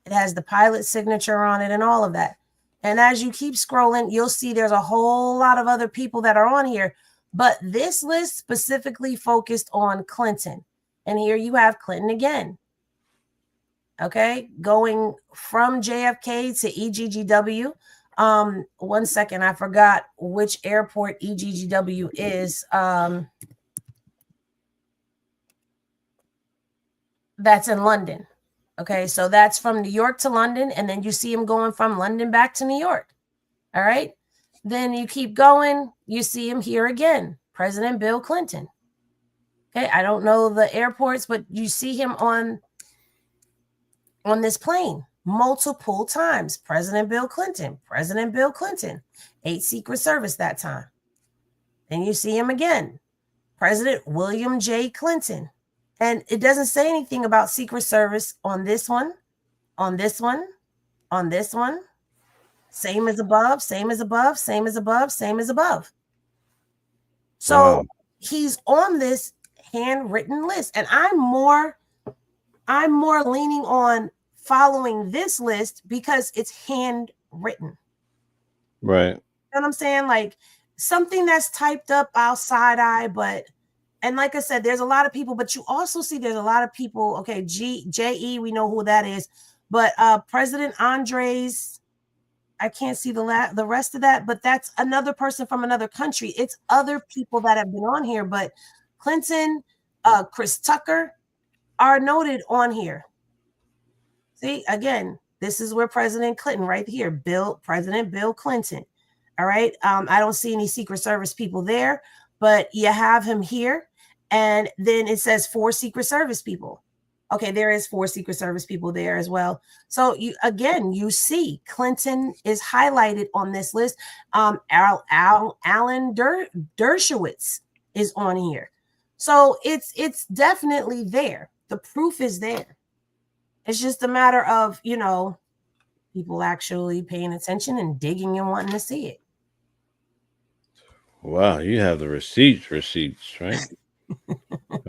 It has the pilot signature on it and all of that. And as you keep scrolling, you'll see there's a whole lot of other people that are on here. But this list specifically focused on Clinton. And here you have Clinton again. Okay, going from JFK to EGGW. 1 second, I forgot which airport EGGW is. That's in London. Okay, so that's from New York to London, and then you see him going from London back to New York. All right, then you keep going, you see him here again, President Bill Clinton. Okay, I don't know the airports, but you see him on this plane multiple times. President Bill Clinton, 8 Secret Service that time. Then you see him again, President William J. Clinton. And it doesn't say anything about Secret Service on this one, on this one, on this one. Same as above, same as above, same as above, same as above. So he's on this handwritten list. And I'm more leaning on following this list because it's handwritten. Right. You know what I'm saying? Like something that's typed up, I'll side eye, but and like I said, there's a lot of people, but you also see there's a lot of people. Okay, J.E., we know who that is, but President Andres, I can't see the rest of that, but that's another person from another country. It's other people that have been on here, but Clinton, Chris Tucker are noted on here. See, again, this is where President Clinton right here, President Bill Clinton. All right. I don't see any Secret Service people there, but you have him here. And then it says 4 Secret Service people. Okay, there is 4 Secret Service people there as well. So you see Clinton is highlighted on this list. Alan Dershowitz is on here. So it's definitely there. The proof is there. It's just a matter of, people actually paying attention and digging and wanting to see it. Wow, you have the receipts, right?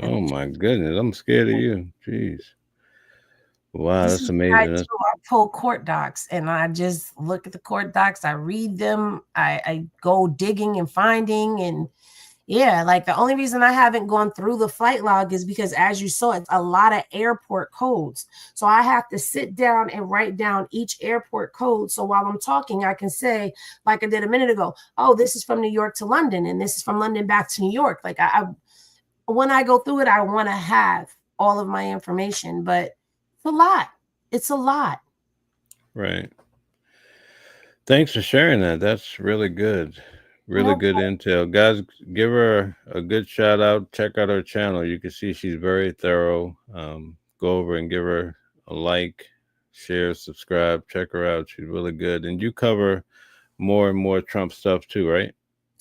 Oh my goodness, I'm scared of you. Jeez. Wow, that's amazing. I pull court docs and I just look at the court docs. I read them. I go digging and finding. And yeah, like the only reason I haven't gone through the flight log is because, as you saw, it's a lot of airport codes. So I have to sit down and write down each airport code. So while I'm talking, I can say, like I did a minute ago, oh, this is from New York to London. And this is from London back to New York. Like when I go through it, I want to have all of my information, but it's a lot. Right. Thanks for sharing that. That's really good. Really good intel. Guys, give her a good shout out. Check out her channel. You can see she's very thorough. Go over and give her a like, share, subscribe. Check her out. She's really good. And you cover more and more Trump stuff too, right?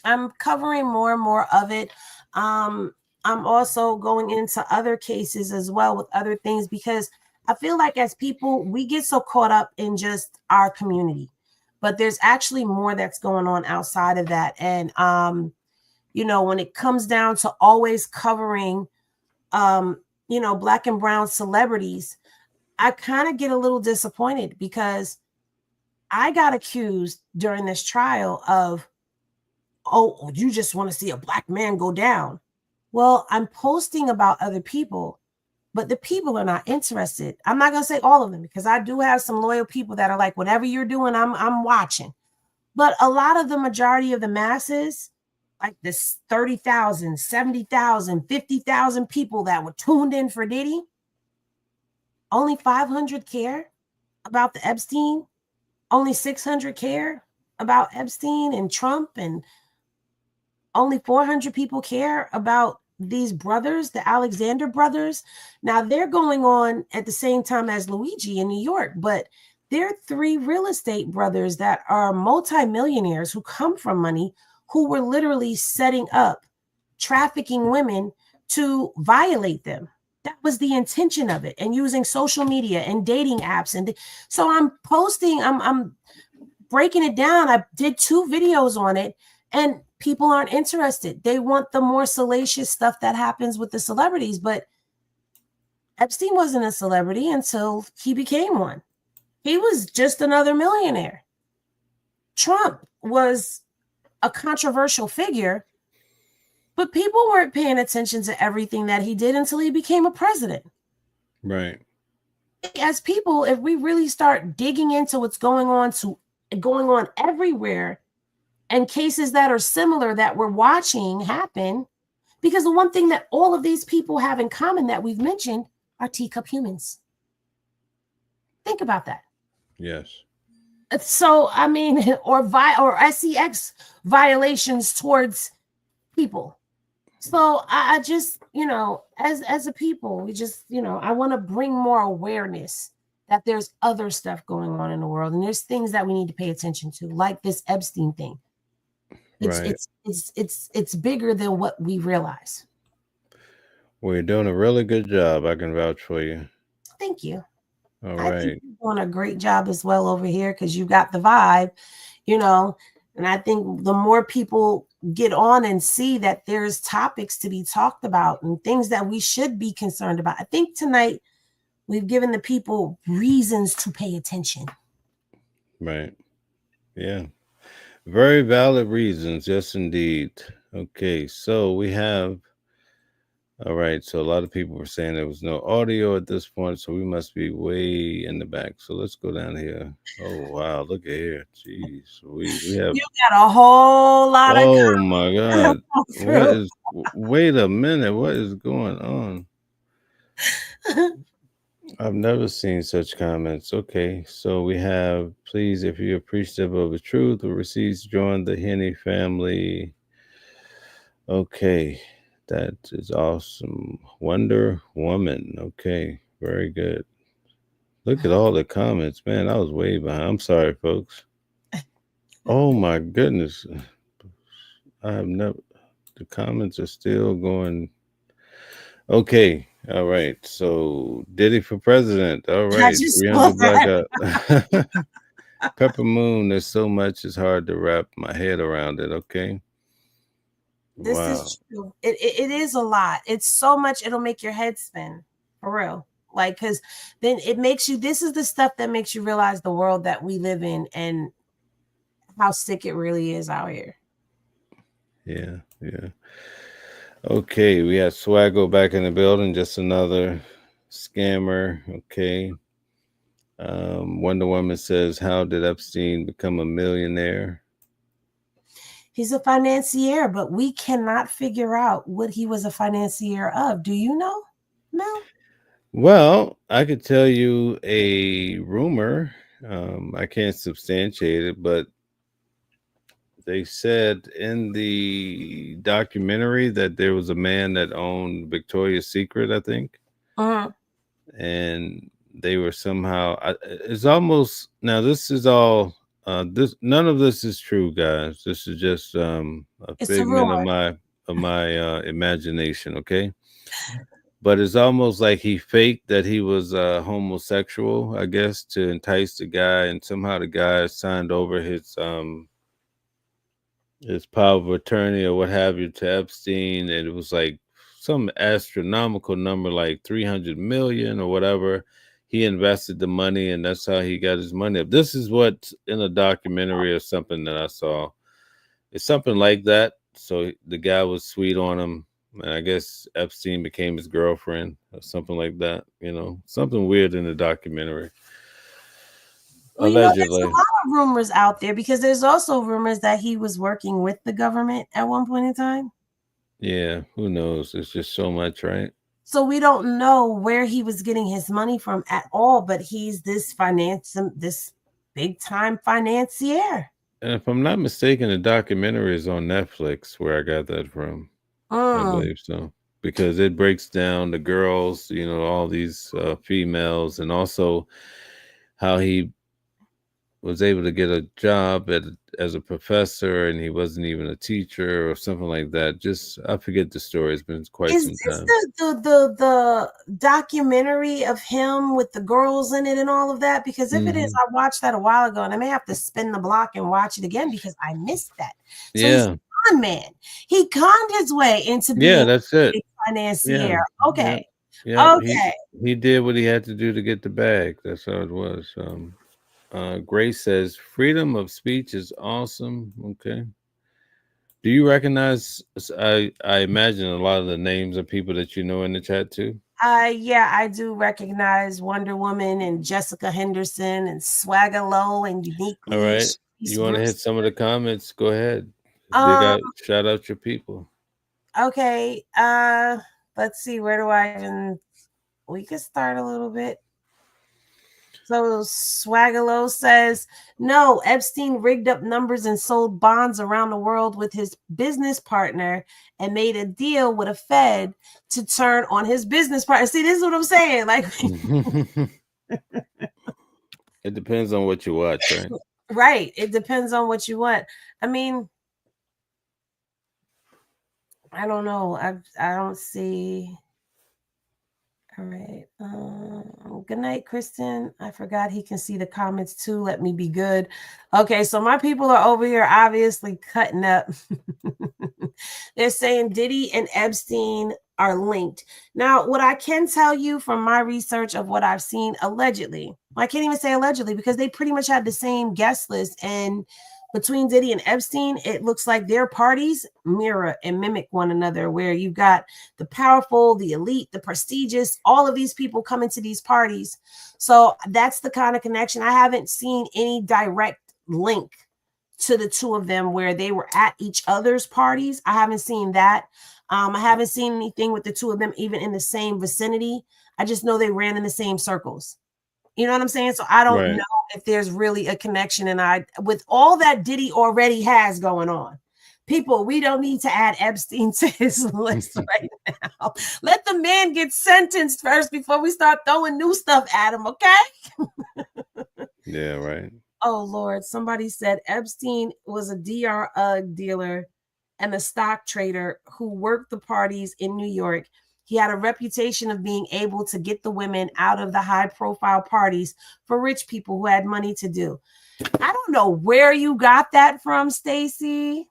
I'm covering more and more of it. I'm also going into other cases as well with other things, because I feel like as people, we get so caught up in just our community, but there's actually more that's going on outside of that. And, when it comes down to always covering, Black and brown celebrities, I kind of get a little disappointed because I got accused during this trial of, oh, you just want to see a Black man go down. Well, I'm posting about other people, but the people are not interested. I'm not going to say all of them, because I do have some loyal people that are like, whatever you're doing, I'm watching. But a lot of the majority of the masses, like this 30,000, 70,000, 50,000 people that were tuned in for Diddy, only 500 care about the Epstein. Only 600 care about Epstein and Trump, and only 400 people care about these brothers, the Alexander brothers. Now they're going on at the same time as Luigi in New York, but they're 3 real estate brothers that are multimillionaires who come from money, who were literally setting up trafficking women to violate them. That was the intention of it, and using social media and dating apps. And so I'm posting, I'm breaking it down. I did 2 videos on it, and people aren't interested. They want the more salacious stuff that happens with the celebrities, but Epstein wasn't a celebrity until he became one. He was just another millionaire. Trump was a controversial figure, but people weren't paying attention to everything that he did until he became a president. Right. As people, if we really start digging into what's going on everywhere, and cases that are similar that we're watching happen, because the one thing that all of these people have in common that we've mentioned are teacup humans. Think about that. Yes. So, I mean, or SEX violations towards people. So I just, as a people, we just, I want to bring more awareness that there's other stuff going on in the world, and there's things that we need to pay attention to, like this Epstein thing. Right. It's bigger than what we realize. Well, you're doing a really good job. I can vouch for you. Thank you. All I think right. you're doing a great job as well over here because you got the vibe, you know. And I think the more people get on and see that there's topics to be talked about and things that we should be concerned about. I think tonight we've given the people reasons to pay attention. Right. Yeah. Very valid reasons. Yes, indeed. Okay. So we have. All right. So a lot of people were saying there was no audio at this point. So we must be way in the back. So let's go down here. Oh, wow. Look at here. Jeez. We have. You got a whole lot of. Oh, my God. What is. Wait a minute. What is going on? I've never seen such comments. Okay, so we have, please, if you're appreciative of the truth or receipts, join the Henny family. Okay, that is awesome. Wonder Woman. Okay, very good. Look at all the comments. Man, I was way behind. I'm sorry, folks. Oh, my goodness. I have never, the comments are still going. Okay. All right. So Diddy for president. All right. 300 blackout. Pepper Moon. There's so much. It's hard to wrap my head around it. Okay. This is true. It is a lot. It's so much. It'll make your head spin for real. Like, because then it makes you, this is the stuff that makes you realize the world that we live in and how sick it really is out here. Yeah. Yeah. Okay, we have Swaggo back in the building. Just another scammer. Okay. Wonder Woman says, how did Epstein become a millionaire? He's a financier, but we cannot figure out what he was a financier of. Do you know, Mel? Well, I could tell you a rumor. I can't substantiate it, but they said in the documentary that there was a man that owned Victoria's Secret, I think. And they were somehow, it's almost, now this is all, none of this is true, guys. This is just a figment of my imagination, okay? But it's almost like he faked that he was homosexual, I guess, to entice the guy, and somehow the guy signed over his power of attorney or what have you to Epstein, and it was like some astronomical number, like 300 million or whatever. He invested the money, and that's how he got his money up. This is what's in a documentary or something that I saw. It's something like that. So the guy was sweet on him, and I guess Epstein became his girlfriend or something like that. You know, something weird in the documentary. Well, there's a lot of rumors out there because there's also rumors that he was working with the government at one point in time. Yeah, who knows? It's just so much, right? So we don't know where he was getting his money from at all, but he's this big time financier. And if I'm not mistaken, the documentary is on Netflix, where I got that from. I believe so. Because it breaks down the girls, you know, all these females, and also how he was able to get a job as a professor, and he wasn't even a teacher or something like that. Just, I forget the story. It's been quite some time. Is this the documentary of him with the girls in it and all of that? Because if it is, I watched that a while ago, and I may have to spin the block and watch it again because I missed that. So he's a con man. He conned his way into being that's it. A financier. Okay. Yeah. Okay. He did what he had to do to get the bag. That's how it was. Grace says freedom of speech is awesome. Okay. Do you recognize, I imagine, a lot of the names of people that you know in the chat too? Yeah, I do recognize Wonder Woman and Jessica Henderson and Swagger Low and Uniquely. All right. You want to hit some of the comments? Go ahead. Shout out your people. Okay. Let's see. Where do I even? We could start a little bit. So Swagalow says, no, Epstein rigged up numbers and sold bonds around the world with his business partner and made a deal with a Fed to turn on his business partner. See, this is what I'm saying. Like, it depends on what you watch, right? Right. It depends on what you want. I mean, I don't know. I don't see. All right. Good night, Kristen. I forgot he can see the comments too. Let me be good. Okay, so my people are over here obviously cutting up. They're saying Diddy and Epstein are linked. Now, what I can tell you from my research of what I've seen allegedly, I can't even say allegedly because they pretty much had the same guest list. And between Diddy and Epstein, it looks like their parties mirror and mimic one another, where you've got the powerful, the elite, the prestigious, all of these people coming to these parties. So that's the kind of connection. I haven't seen any direct link to the two of them where they were at each other's parties. I haven't seen that. I haven't seen anything with the two of them even in the same vicinity. I just know they ran in the same circles. You know what I'm saying? So I don't know if there's really a connection. And with all that Diddy already has going on, people, we don't need to add Epstein to his list right now. Let the man get sentenced first before we start throwing new stuff at him, okay? Yeah, right. Oh, Lord. Somebody said Epstein was a drug dealer and a stock trader who worked the parties in New York. He had a reputation of being able to get the women out of the high-profile parties for rich people who had money to do. I don't know where you got that from, Stacy.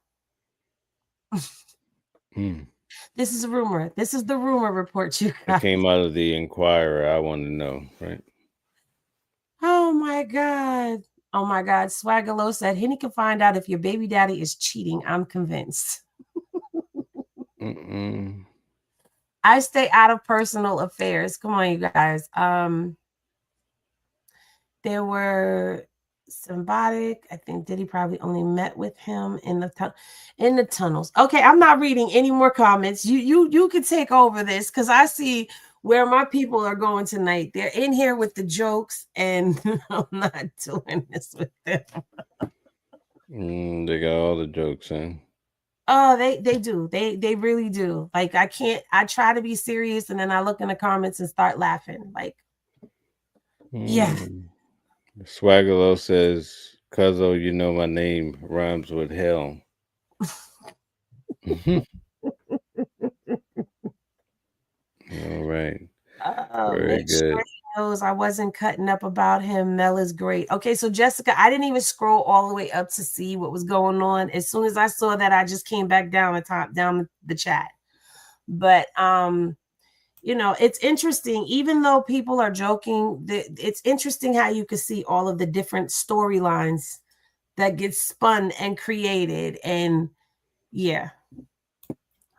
This is a rumor. This is the rumor report you got. It came out of the Inquirer. I want to know, right? Oh, my God. Oh, my God. Swagalo said, Henny can find out if your baby daddy is cheating. I'm convinced. I stay out of personal affairs. Come on, you guys. There were Symbiotic. I think Diddy probably only met with him in the tunnels. Okay, I'm not reading any more comments. You can take over this because I see where my people are going tonight. They're in here with the jokes, and I'm not doing this with them. They got all the jokes in. Oh, they do. They really do. Like, I try to be serious, and then I look in the comments and start laughing. Like, yeah. Swagalo says, "Cuzzo, you know my name rhymes with hell." All right. Very good. Sure he knows I wasn't cutting up about him. Mel is great. Okay, so Jessica, I didn't even scroll all the way up to see what was going on. As soon as I saw that, I just came back down the chat. But you know, it's interesting. Even though people are joking, it's interesting how you can see all of the different storylines that get spun and created. And yeah,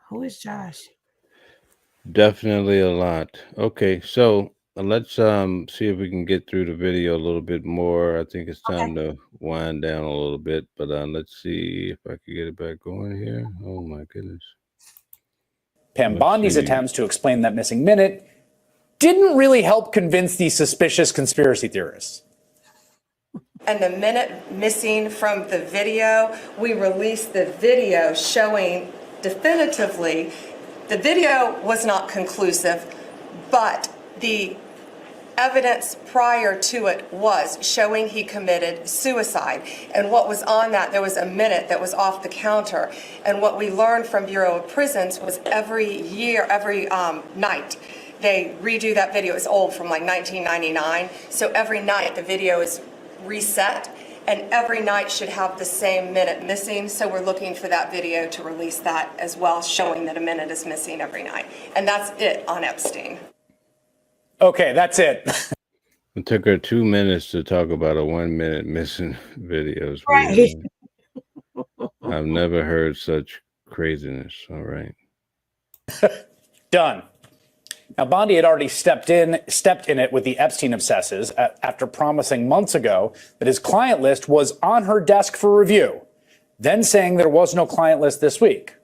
who is Josh? Definitely a lot. Okay, so let's see if we can get through the video a little bit more. I think it's time to wind down a little bit, but let's see if I can get it back going here. Oh my goodness. Pam Bondi's attempts to explain that missing minute didn't really help convince these suspicious conspiracy theorists. And the minute missing from the video, we released the video showing definitively the video was not conclusive, but the evidence prior to it was showing he committed suicide. And what was on that, there was a minute that was off the counter. And what we learned from Bureau of Prisons was every night, they redo that video. It's old, from like 1999. So every night the video is reset, and every night should have the same minute missing. So we're looking for that video to release that as well, showing that a minute is missing every night. And that's it on Epstein. Okay, that's it. It took her 2 minutes to talk about a 1 minute missing videos. Right. I've never heard such craziness. All right. Done. Now, Bondi had already stepped in it with the Epstein obsesses after promising months ago that his client list was on her desk for review, then saying there was no client list this week.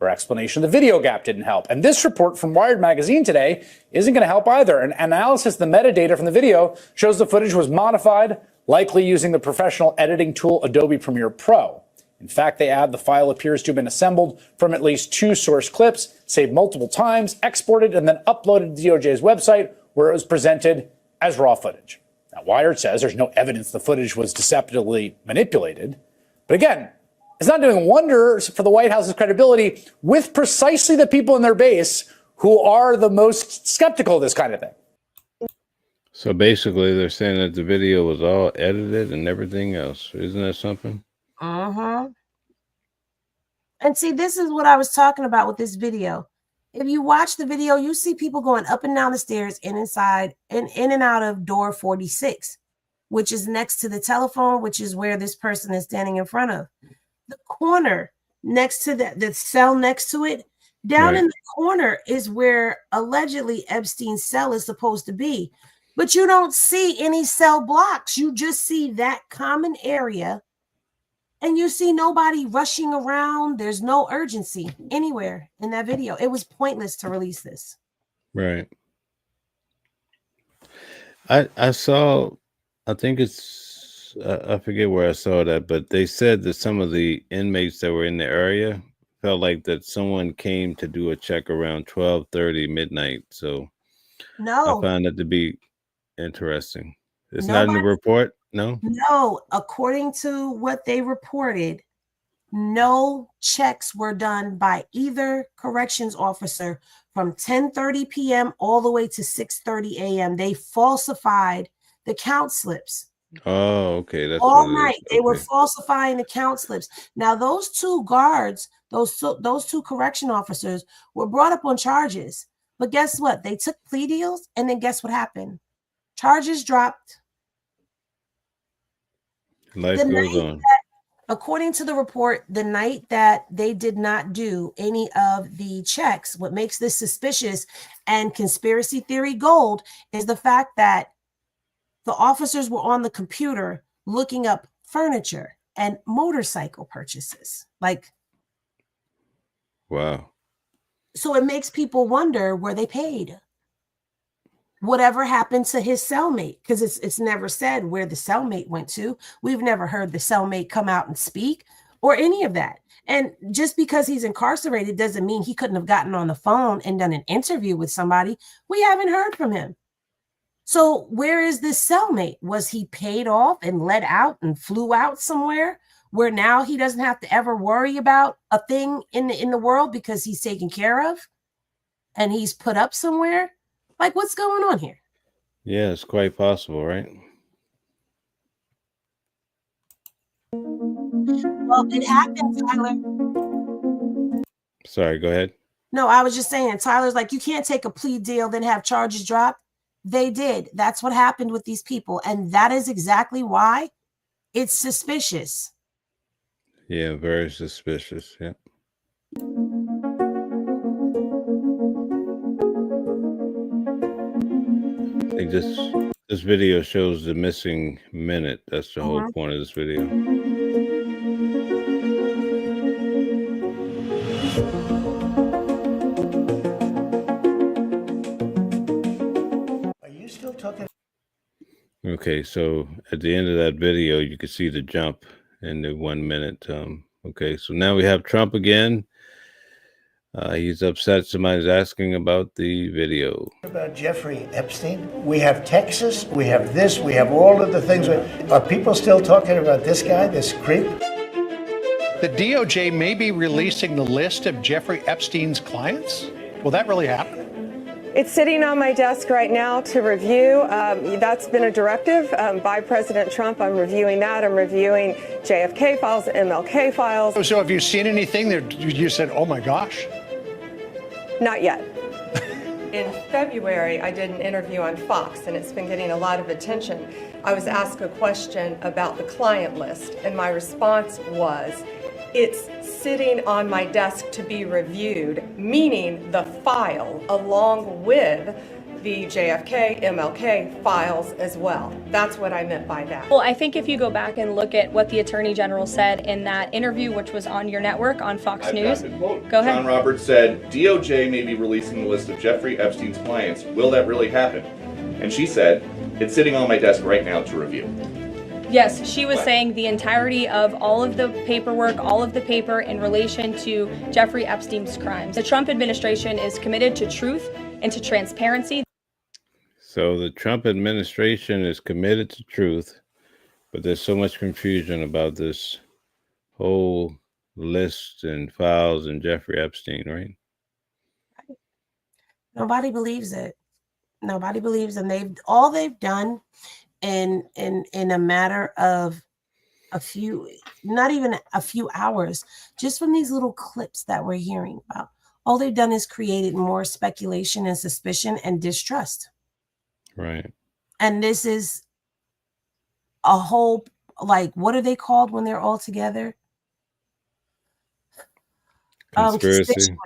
Her explanation of the video gap didn't help. And this report from Wired magazine today isn't going to help either. An analysis of the metadata from the video shows the footage was modified, likely using the professional editing tool Adobe Premiere Pro. In fact, they add the file appears to have been assembled from at least 2 source clips, saved multiple times, exported, and then uploaded to DOJ's website, where it was presented as raw footage. Now, Wired says there's no evidence the footage was deceptively manipulated. But again, is not doing wonders for the White House's credibility with precisely the people in their base who are the most skeptical of this kind of thing. So basically, they're saying that the video was all edited and everything else. Isn't that something? Uh-huh. And see, this is what I was talking about with this video. If you watch the video, you see people going up and down the stairs and inside and in and out of door 46, which is next to the telephone, which is where this person is standing in front of. The corner next to the cell next to it, down in the corner is where allegedly Epstein's cell is supposed to be. But you don't see any cell blocks. You just see that common area. And you see nobody rushing around. There's no urgency anywhere in that video. It was pointless to release this. Right. I saw, I think it's, I forget where I saw that, but they said that some of the inmates that were in the area felt like that someone came to do a check around 12:30 midnight. So I found that to be interesting. It's not in the report. No. No, according to what they reported, no checks were done by either corrections officer from 10:30 p.m. all the way to 6:30 a.m. They falsified the count slips. Oh, okay. That's all night. They were falsifying the count slips. Now, those two guards, those two correction officers were brought up on charges. But guess what? They took plea deals, and then guess what happened? Charges dropped. Life goes on. According to the report, the night that they did not do any of the checks, what makes this suspicious and conspiracy theory gold is the fact that the officers were on the computer looking up furniture and motorcycle purchases. Like, wow. So it makes people wonder where they paid. Whatever happened to his cellmate, because it's never said where the cellmate went to. We've never heard the cellmate come out and speak or any of that. And just because he's incarcerated doesn't mean he couldn't have gotten on the phone and done an interview with somebody. We haven't heard from him. So where is this cellmate? Was he paid off and let out and flew out somewhere where now he doesn't have to ever worry about a thing in the world because he's taken care of and he's put up somewhere? Like, what's going on here? Yeah, it's quite possible, right? Well, it happened, Tyler. Sorry, go ahead. No, I was just saying, Tyler's like, you can't take a plea deal, then have charges dropped. They did. That's what happened with these people. And that is exactly why it's suspicious. Yeah, very suspicious. Yeah. I think this video shows the missing minute. That's the whole point of this video. Are you still talking? Okay, so at the end of that video, you can see the jump in the 1 minute. Okay, so now we have Trump again. He's upset. Somebody's asking about the video. About Jeffrey Epstein. We have Texas. We have this. We have all of the things. Are people still talking about this guy, this creep? The DOJ may be releasing the list of Jeffrey Epstein's clients. Will that really happen? It's sitting on my desk right now to review. That's been a directive by President Trump. I'm reviewing that. I'm reviewing JFK files, MLK files. So have you seen anything that you said, oh my gosh? Not yet. In February, I did an interview on Fox, and it's been getting a lot of attention. I was asked a question about the client list, and my response was, it's sitting on my desk to be reviewed, meaning the file along with the JFK, MLK files as well. That's what I meant by that. Well, I think if you go back and look at what the Attorney General said in that interview, which was on your network on Fox News. Go ahead. John Roberts said, DOJ may be releasing the list of Jeffrey Epstein's clients. Will that really happen? And she said, it's sitting on my desk right now to review. Yes, she was saying the entirety of all of the paperwork, all of the paper in relation to Jeffrey Epstein's crimes. The Trump administration is committed to truth and to transparency. So the Trump administration is committed to truth, but there's so much confusion about this whole lists and files and Jeffrey Epstein, right? Nobody believes it. Nobody believes, and they've done in a matter of a few, not even a few hours, just from these little clips that we're hearing about. All they've done is created more speculation and suspicion and distrust. Right. And this is a whole, like, what are they called when they're all together? Conspiracy.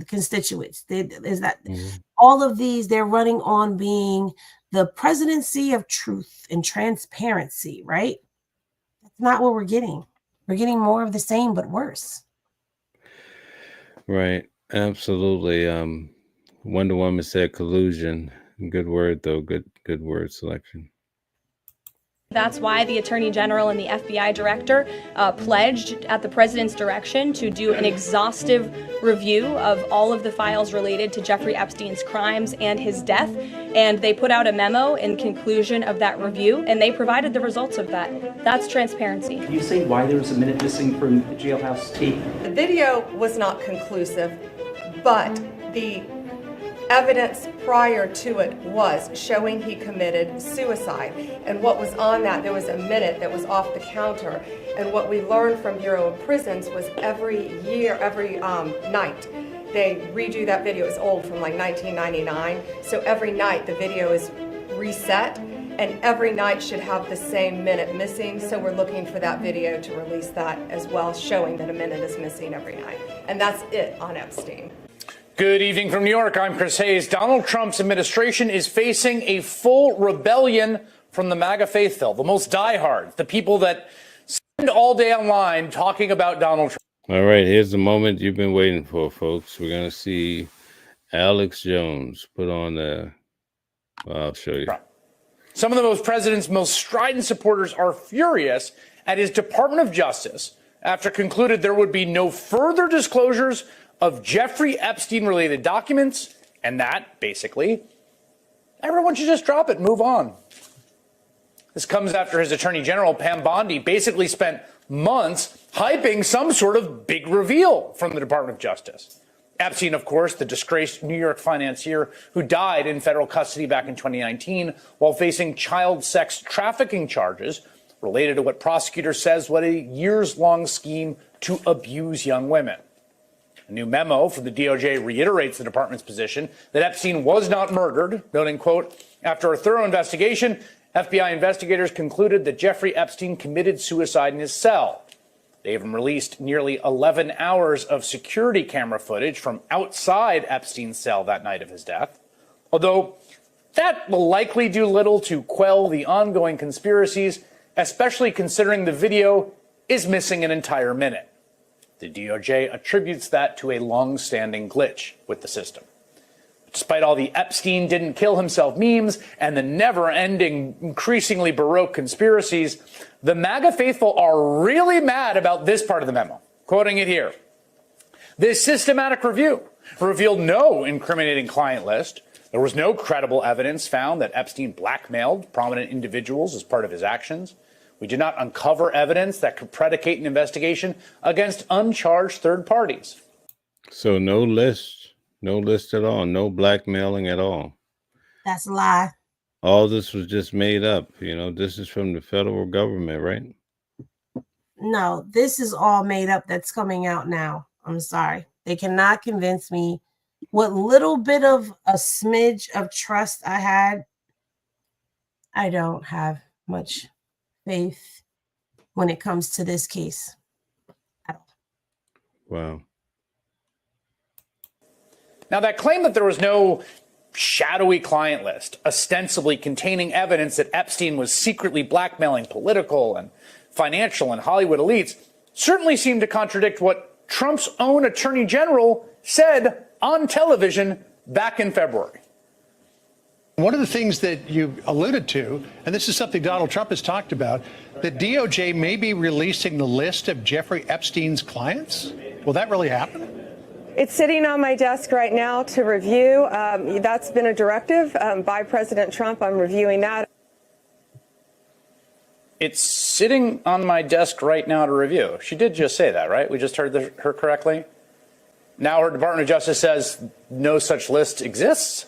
Constituents. Is that all of these? They're running on being the presidency of truth and transparency, right? That's not what we're getting. We're getting more of the same, but worse. Right. Absolutely. Wonder Woman said collusion. Good word, though. Good word selection. That's why the Attorney General and the FBI Director pledged at the President's direction to do an exhaustive review of all of the files related to Jeffrey Epstein's crimes and his death. And they put out a memo in conclusion of that review, and they provided the results of that. That's transparency. Can you say why there was a minute missing from the jailhouse tape? The video was not conclusive, but the evidence prior to it was showing he committed suicide. And what was on that, there was a minute that was off the counter. And what we learned from Bureau of Prisons was every night, they redo that video. It's old, from like 1999. So every night the video is reset, and every night should have the same minute missing. So we're looking for that video to release that as well, showing that a minute is missing every night. And that's it on Epstein. Good evening from New York. I'm Chris Hayes. Donald Trump's administration is facing a full rebellion from the MAGA faithful, the most diehard, the people that spend all day online talking about Donald Trump. All right, here's the moment you've been waiting for, folks. We're going to see Alex Jones put on the... I'll show you. Some of the president's most strident supporters are furious at his Department of Justice after concluded there would be no further disclosures of Jeffrey Epstein-related documents, and that, basically, everyone should just drop it and move on. This comes after his Attorney General, Pam Bondi, basically spent months hyping some sort of big reveal from the Department of Justice. Epstein, of course, the disgraced New York financier who died in federal custody back in 2019 while facing child sex trafficking charges related to what prosecutors says was a years-long scheme to abuse young women. A new memo from the DOJ reiterates the department's position that Epstein was not murdered, noting, quote, after a thorough investigation, FBI investigators concluded that Jeffrey Epstein committed suicide in his cell. They even released nearly 11 hours of security camera footage from outside Epstein's cell that night of his death. Although that will likely do little to quell the ongoing conspiracies, especially considering the video is missing an entire minute. The DOJ attributes that to a long-standing glitch with the system. Despite all the Epstein didn't kill himself memes and the never-ending, increasingly Baroque conspiracies, the MAGA faithful are really mad about this part of the memo. Quoting it here. This systematic review revealed no incriminating client list. There was no credible evidence found that Epstein blackmailed prominent individuals as part of his actions. We did not uncover evidence that could predicate an investigation against uncharged third parties. So no list at all, no blackmailing at all. That's a lie. All this was just made up. You know, this is from the federal government, right? No, this is all made up that's coming out now. I'm sorry. They cannot convince me. What little bit of a smidge of trust I had, I don't have much faith when it comes to this case at all. Wow. Now, that claim that there was no shadowy client list, ostensibly containing evidence that Epstein was secretly blackmailing political and financial and Hollywood elites, certainly seemed to contradict what Trump's own Attorney General said on television back in February. One of the things that you alluded to, and this is something Donald Trump has talked about, the DOJ may be releasing the list of Jeffrey Epstein's clients. Will that really happen? It's sitting on my desk right now to review. That's been a directive by President Trump. I'm reviewing that. It's sitting on my desk right now to review. She did just say that, right? We just heard her correctly. Now her Department of Justice says no such list exists.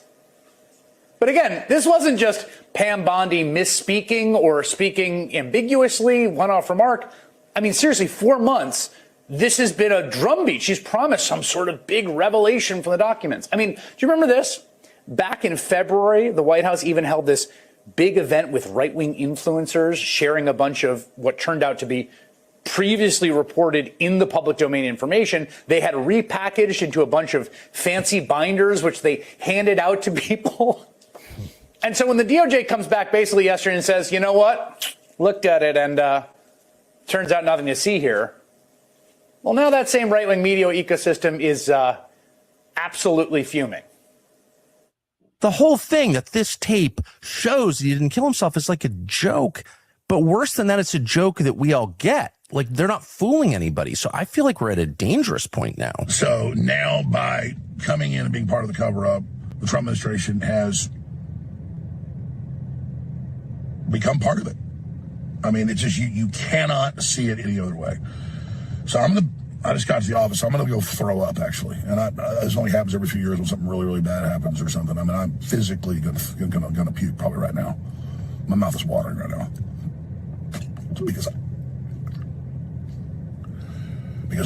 But again, this wasn't just Pam Bondi misspeaking or speaking ambiguously, one-off remark. I mean, seriously, 4 months, this has been a drumbeat. She's promised some sort of big revelation from the documents. I mean, do you remember this? Back in February, the White House even held this big event with right-wing influencers sharing a bunch of what turned out to be previously reported in the public domain information. They had repackaged into a bunch of fancy binders, which they handed out to people. And so when the DOJ comes back basically yesterday and says, you know what, looked at it and turns out nothing to see here. Well, now that same right-wing media ecosystem is absolutely fuming. The whole thing that this tape shows he didn't kill himself is like a joke. But worse than that, it's a joke that we all get. Like, they're not fooling anybody. So I feel like we're at a dangerous point now. So now by coming in and being part of the cover-up, the Trump administration has become part of it. I mean, it's just you cannot see it any other way. So I just got to the office. So I'm going to go throw up, actually. And this only happens every few years when something really, really bad happens or something. I mean, I'm physically going to puke probably right now. My mouth is watering right now. Because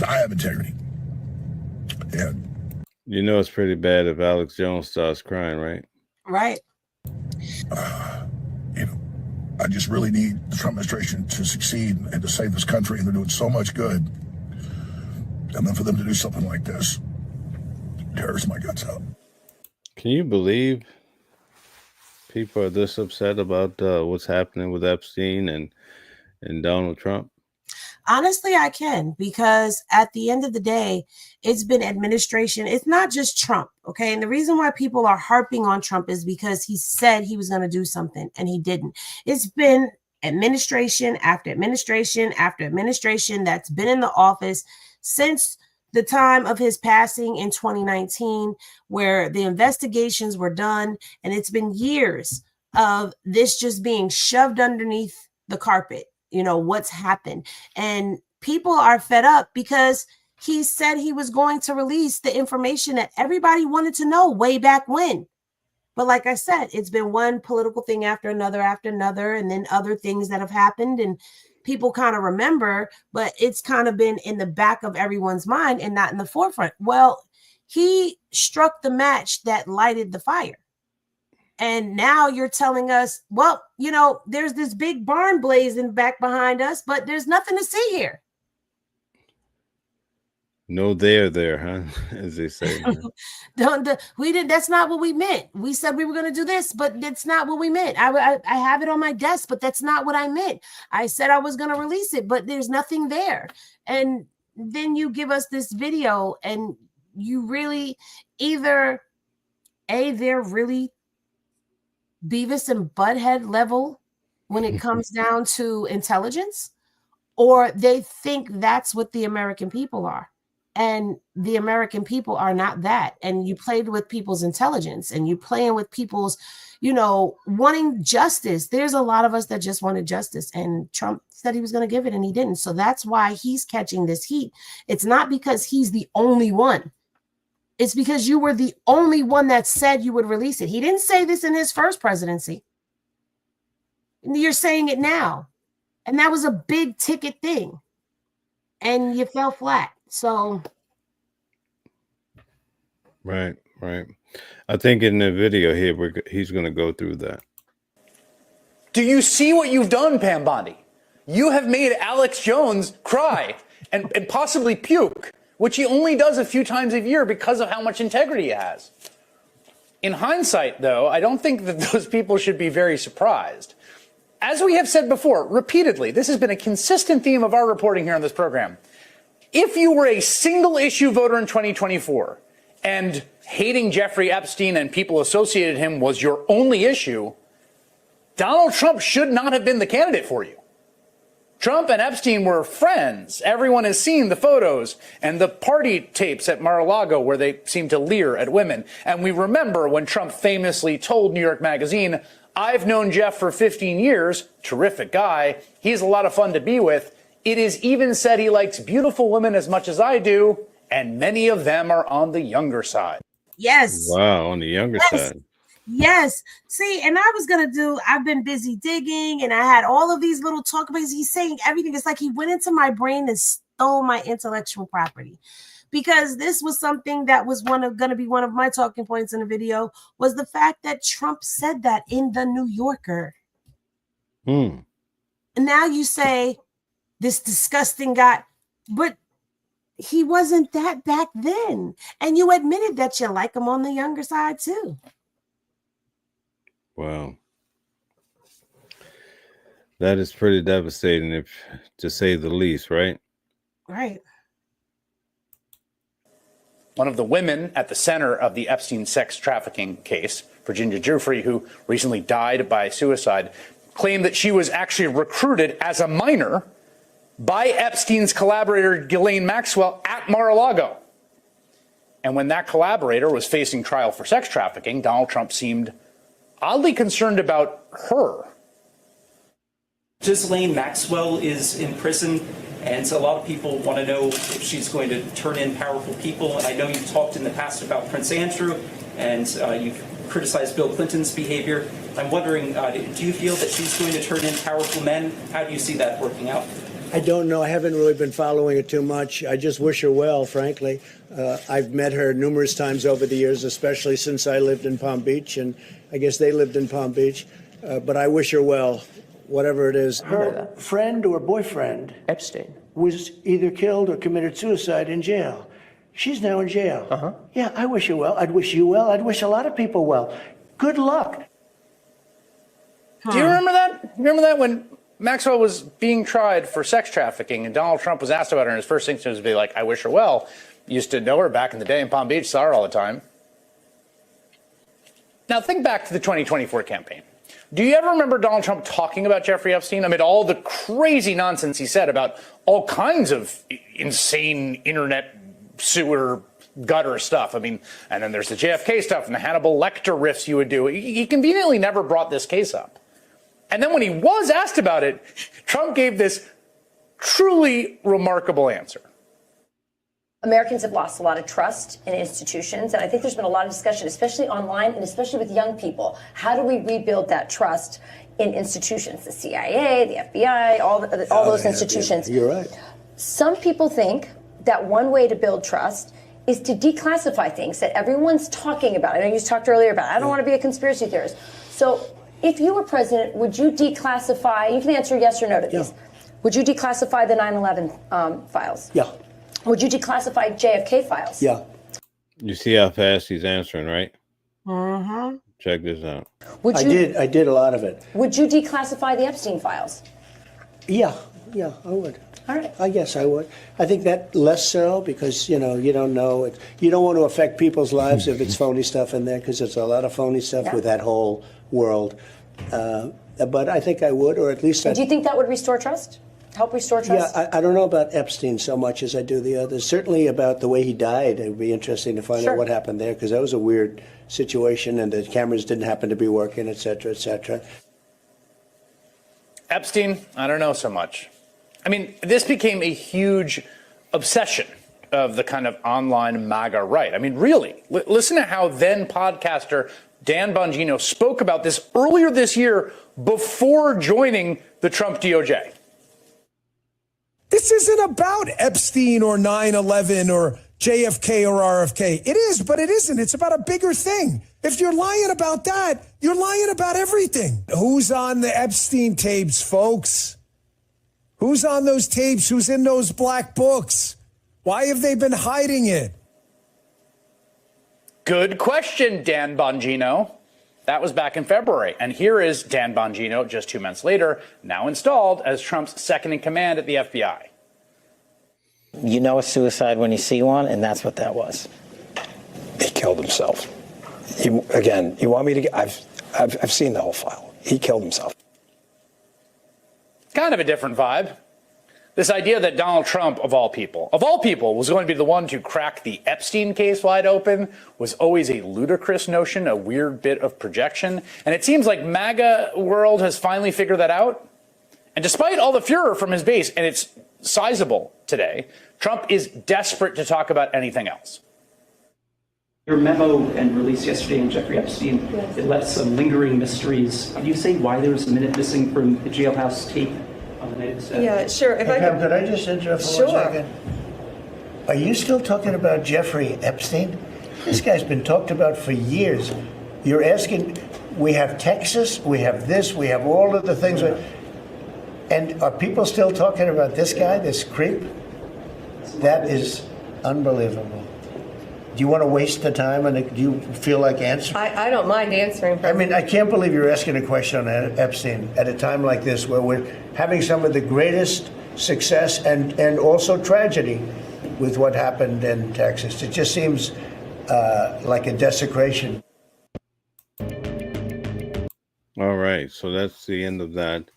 I have integrity. And you know it's pretty bad if Alex Jones starts crying, right? Right. I just really need the Trump administration to succeed and to save this country, and they're doing so much good. And then for them to do something like this tears my guts out. Can you believe people are this upset about what's happening with Epstein and Donald Trump? Honestly, I can, because at the end of the day, it's been administration. It's not just Trump, okay? And the reason why people are harping on Trump is because he said he was going to do something and he didn't. It's been administration after administration after administration that's been in the office since the time of his passing in 2019, where the investigations were done. And it's been years of this just being shoved underneath the carpet. You know, what's happened. And people are fed up because he said he was going to release the information that everybody wanted to know way back when. But like I said, it's been one political thing after another, and then other things that have happened. And people kind of remember, but it's kind of been in the back of everyone's mind and not in the forefront. Well, he struck the match that lighted the fire. And now you're telling us, well, you know, there's this big barn blazing back behind us, but there's nothing to see here. No, there, huh? As they say. We didn't. That's not what we meant. We said we were going to do this, but that's not what we meant. I have it on my desk, but that's not what I meant. I said I was going to release it, but there's nothing there. And then you give us this video, and you really either they're really Beavis and Butthead level when it comes down to intelligence, or they think that's what the American people are. And the American people are not that. And you played with people's intelligence, and you playing with people's, you know, wanting justice. There's a lot of us that just wanted justice, and Trump said he was going to give it and he didn't. So that's why he's catching this heat. It's not because he's the only one. It's because you were the only one that said you would release it. He didn't say this in his first presidency. You're saying it now. And that was a big ticket thing. And you fell flat. So. Right. I think in the video here, he's going to go through that. Do you see what you've done, Pam Bondi? You have made Alex Jones cry and possibly puke, which he only does a few times a year because of how much integrity he has. In hindsight, though, I don't think that those people should be very surprised. As we have said before, repeatedly, this has been a consistent theme of our reporting here on this program. If you were a single issue voter in 2024 and hating Jeffrey Epstein and people associated him was your only issue, Donald Trump should not have been the candidate for you. Trump and Epstein were friends. Everyone has seen the photos and the party tapes at Mar-a-Lago where they seem to leer at women. And we remember when Trump famously told New York Magazine, I've known Jeff for 15 years. Terrific guy. He's a lot of fun to be with. It is even said he likes beautiful women as much as I do, and many of them are on the younger side. Yes. Wow, on the younger side. Yes. See, and I've been busy digging, and I had all of these little talk because he's saying everything. It's like he went into my brain and stole my intellectual property. Because this was something that was going to be one of my talking points in the video, was the fact that Trump said that in the New Yorker. And now you say this disgusting guy, but he wasn't that back then. And you admitted that you like him on the younger side too. Wow. That is pretty devastating, if to say the least, right? Right. One of the women at the center of the Epstein sex trafficking case, Virginia Giuffre, who recently died by suicide, claimed that she was actually recruited as a minor by Epstein's collaborator, Ghislaine Maxwell, at Mar-a-Lago. And when that collaborator was facing trial for sex trafficking, Donald Trump seemed oddly concerned about her. Ghislaine Maxwell is in prison, and so a lot of people want to know if she's going to turn in powerful people. And I know you've talked in the past about Prince Andrew, and you've criticized Bill Clinton's behavior. I'm wondering, do you feel that she's going to turn in powerful men? How do you see that working out? I don't know. I haven't really been following it too much. I just wish her well, frankly. I've met her numerous times over the years, especially since I lived in Palm Beach, and I guess they lived in Palm Beach. But I wish her well, whatever it is. Her friend or boyfriend, Epstein, was either killed or committed suicide in jail. She's now in jail. Yeah, I wish her well. I'd wish you well. I'd wish a lot of people well. Good luck. Do you remember that? Remember that when Maxwell was being tried for sex trafficking and Donald Trump was asked about her, and his first thing was to be like, I wish her well. Used to know her back in the day in Palm Beach, saw her all the time. Now think back to the 2024 campaign. Do you ever remember Donald Trump talking about Jeffrey Epstein amid all the crazy nonsense he said about all kinds of insane internet sewer gutter stuff? I mean, and then there's the JFK stuff and the Hannibal Lecter riffs you would do. He conveniently never brought this case up. And then when he was asked about it, Trump gave this truly remarkable answer. Americans have lost a lot of trust in institutions, and I think there's been a lot of discussion, especially online and especially with young people. How do we rebuild that trust in institutions, the CIA, the FBI, all those institutions? You're right. Some people think that one way to build trust is to declassify things that everyone's talking about. I know you talked earlier about, I don't want to be a conspiracy theorist. So if you were president, would you declassify, you can answer yes or no to these. Would you declassify the 9/11 files? Yeah. Would you declassify JFK files? Yeah. You see how fast he's answering, right? Mm-hmm. Check this out. Would you, I did a lot of it. Would you declassify the Epstein files? Yeah, I would. All right. I guess I would. I think that less so because, you don't know it. You don't want to affect people's lives if it's phony stuff in there, because there's a lot of phony stuff with that whole world. But I think I would, or at least Do you think that would restore trust? Help restore trust? Yeah, I don't know about Epstein so much as I do the others. Certainly about the way he died. It would be interesting to find out what happened there, because that was a weird situation and the cameras didn't happen to be working, et cetera, et cetera. Epstein, I don't know so much. I mean, this became a huge obsession of the kind of online MAGA right. I mean, really, listen to how then podcaster Dan Bongino spoke about this earlier this year before joining the Trump DOJ. This isn't about Epstein or 9/11 or JFK or RFK. It is, but it isn't. It's about a bigger thing. If you're lying about that, you're lying about everything. Who's on the Epstein tapes, folks? Who's on those tapes? Who's in those black books? Why have they been hiding it? Good question, Dan Bongino. That was back in February. And here is Dan Bongino just 2 months later, now installed as Trump's second in command at the FBI. You know a suicide when you see one, and that's what that was. He killed himself. You want me to get, I've seen the whole file. He killed himself. Kind of a different vibe. This idea that Donald Trump, of all people, was going to be the one to crack the Epstein case wide open was always a ludicrous notion, a weird bit of projection. And it seems like MAGA world has finally figured that out. And despite all the furor from his base, and it's sizable today, Trump is desperate to talk about anything else. Your memo and release yesterday on Jeffrey Epstein, it left some lingering mysteries. Can you say why there was a minute missing from the jailhouse tape on the night of the Yeah, sure. If Hey, Pam, could I just interrupt for 1 second? Are you still talking about Jeffrey Epstein? This guy's been talked about for years. You're asking, we have Texas, we have this, we have all of the things. And are people still talking about this guy, this creep? That is unbelievable. Do you want to waste the time, and do you feel like answering? I don't mind answering. I mean, I can't believe you're asking a question on Epstein at a time like this, where we're having some of the greatest success and also tragedy with what happened in Texas. It just seems like a desecration. All right, so that's the end of that.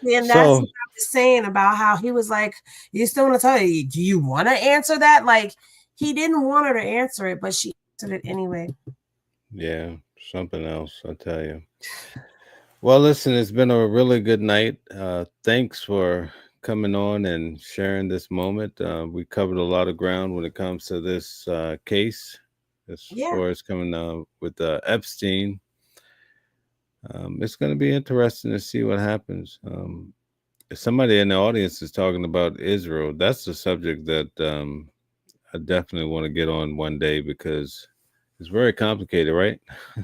And that's what I was saying about how he was like, you still want to tell you, do you want to answer that? Like, he didn't want her to answer it, but she answered it anyway. Yeah, something else, I tell you. Well, listen, it's been a really good night. Thanks for coming on and sharing this moment. We covered a lot of ground when it comes to this case, as far as coming with Epstein. It's going to be interesting to see what happens. If somebody in the audience is talking about Israel, that's a subject that I definitely want to get on one day, because it's very complicated, right?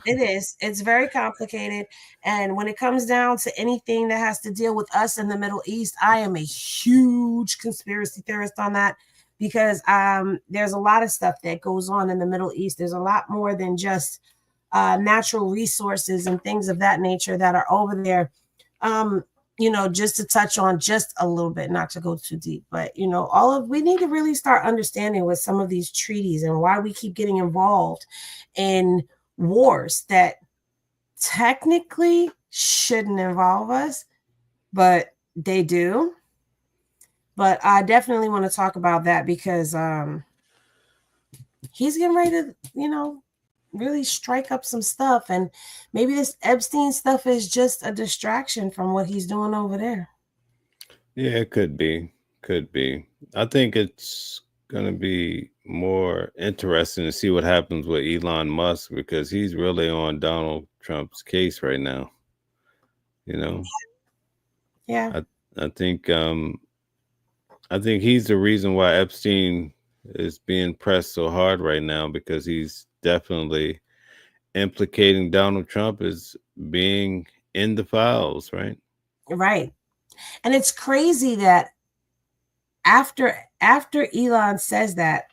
It is. It's very complicated. And when it comes down to anything that has to deal with us in the Middle East, I am a huge conspiracy theorist on that, because there's a lot of stuff that goes on in the Middle East. There's a lot more than just natural resources and things of that nature that are over there. Just to touch on just a little bit, not to go too deep, but we need to really start understanding with some of these treaties and why we keep getting involved in wars that technically shouldn't involve us, but they do. But I definitely want to talk about that, because he's getting ready to, really strike up some stuff, and maybe this Epstein stuff is just a distraction from what he's doing over there. Yeah, it could be. I think it's going to be more interesting to see what happens with Elon Musk, because he's really on Donald Trump's case right now. Yeah. I think he's the reason why Epstein is being pressed so hard right now, because he's definitely implicating Donald Trump as being in the files, right? Right. And it's crazy that after Elon says that,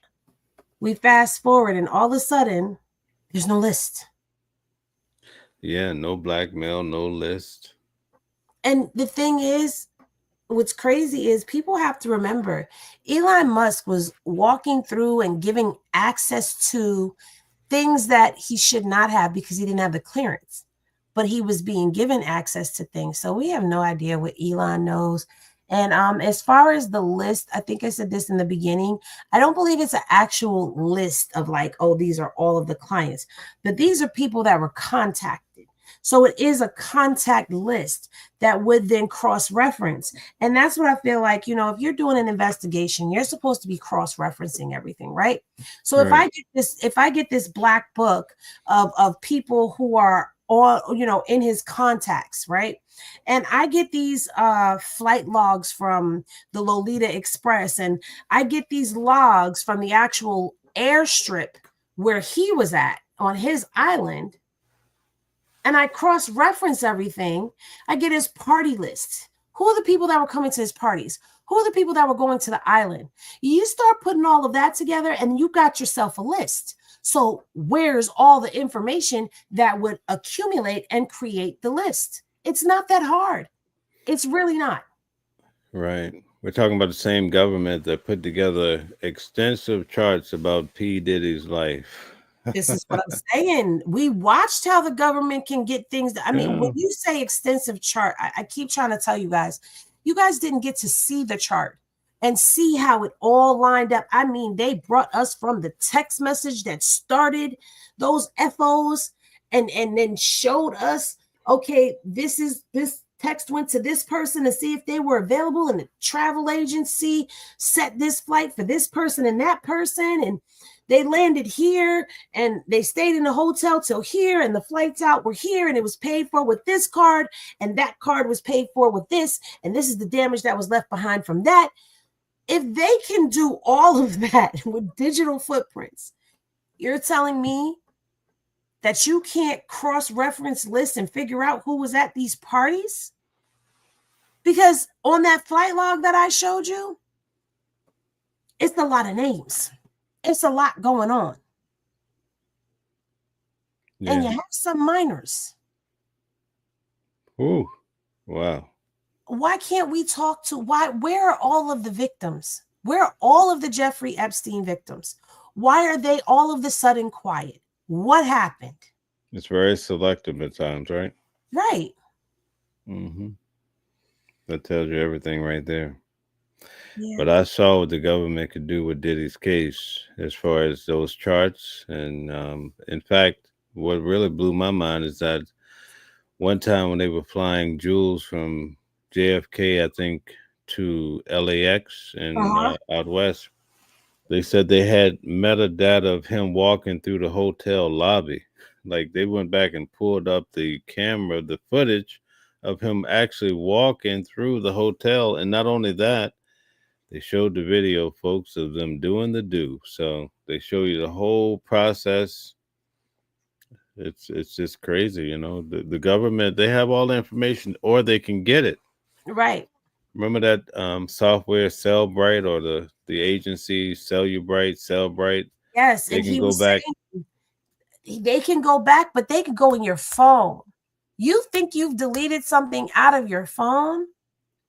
we fast forward and all of a sudden there's no list. Yeah, no blackmail, no list. And the thing is, what's crazy is people have to remember, Elon Musk was walking through and giving access to things that he should not have because he didn't have the clearance, but he was being given access to things. So we have no idea what Elon knows. And as far as the list, I think I said this in the beginning, I don't believe it's an actual list of like, oh, these are all of the clients, but these are people that were contacted. So it is a contact list that would then cross-reference. And that's what I feel like, if you're doing an investigation, you're supposed to be cross-referencing everything, right? So Right. if I get this black book of people who are all, in his contacts, right? And I get these flight logs from the Lolita Express, and I get these logs from the actual airstrip where he was at on his island, and I cross-reference everything, I get his party list. Who are the people that were coming to his parties? Who are the people that were going to the island? You start putting all of that together and you got yourself a list. So where's all the information that would accumulate and create the list? It's not that hard. It's really not. Right. We're talking about the same government that put together extensive charts about P. Diddy's life. This is what I'm saying. We watched how the government can get things. When you say extensive chart, I keep trying to tell you guys didn't get to see the chart. and see how it all lined up. I mean, they brought us from the text message that started those FOs and then showed us, okay, this text went to this person to see if they were available, and the travel agency set this flight for this person and that person, and they landed here and they stayed in the hotel till here, and the flights out were here, and it was paid for with this card, and that card was paid for with this, and this is the damage that was left behind from that. If they can do all of that with digital footprints, you're telling me that you can't cross-reference lists and figure out who was at these parties? Because on that flight log that I showed you, it's a lot of names. It's a lot going on. Yeah. And you have some minors. Ooh, wow. Why can't we talk to, where are all of the victims? Where are all of the Jeffrey Epstein victims? Why are they all of a sudden quiet? What happened? It's very selective at times, right? Right. Mm-hmm. That tells you everything right there. Yeah. But I saw what the government could do with Diddy's case as far as those charts. And in fact, what really blew my mind is that one time when they were flying jewels from JFK, I think, to LAX and out west, they said they had metadata of him walking through the hotel lobby. Like they went back and pulled up the camera, the footage of him actually walking through the hotel. And not only that, they showed the video, folks, of them doing the do. So they show you the whole process. It's just crazy, you know. The government, they have all the information, or they can get it. Right. Remember that software Cellbrite, or the agency Cellbrite? Yes, they and can he go was back. saying they can go back, but they can go in your phone. You think you've deleted something out of your phone,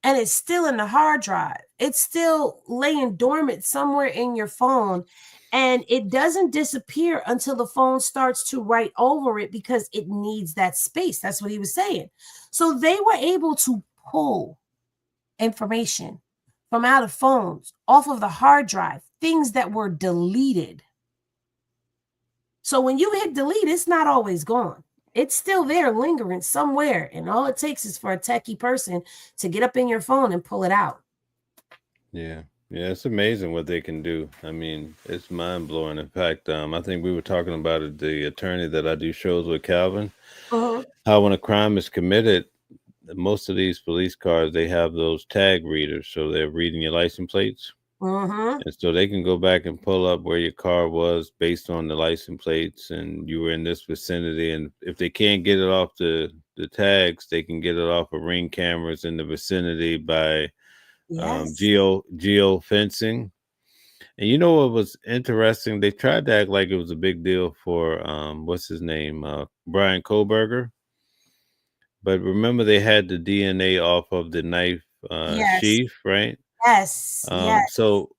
and it's still in the hard drive. It's still laying dormant somewhere in your phone, and it doesn't disappear until the phone starts to write over it because it needs that space. That's what he was saying. So they were able to pull information from out of phones, off of the hard drive, things that were deleted. So when you hit delete, it's not always gone. It's still there lingering somewhere. And all it takes is for a techie person to get up in your phone and pull it out. Yeah. Yeah, it's amazing what they can do. I mean, it's mind-blowing. In fact, I think we were talking about it, the attorney that I do shows with, Calvin, how when a crime is committed, most of these police cars, they have those tag readers. So they're reading your license plates. And so they can go back and pull up where your car was based on the license plates, and you were in this vicinity. And if they can't get it off the tags, they can get it off of Ring cameras in the vicinity by geo fencing. And you know what was interesting? They tried to act like it was a big deal for what's his name, Brian Kohlberger. But remember, they had the DNA off of the knife sheath, right? Yes. So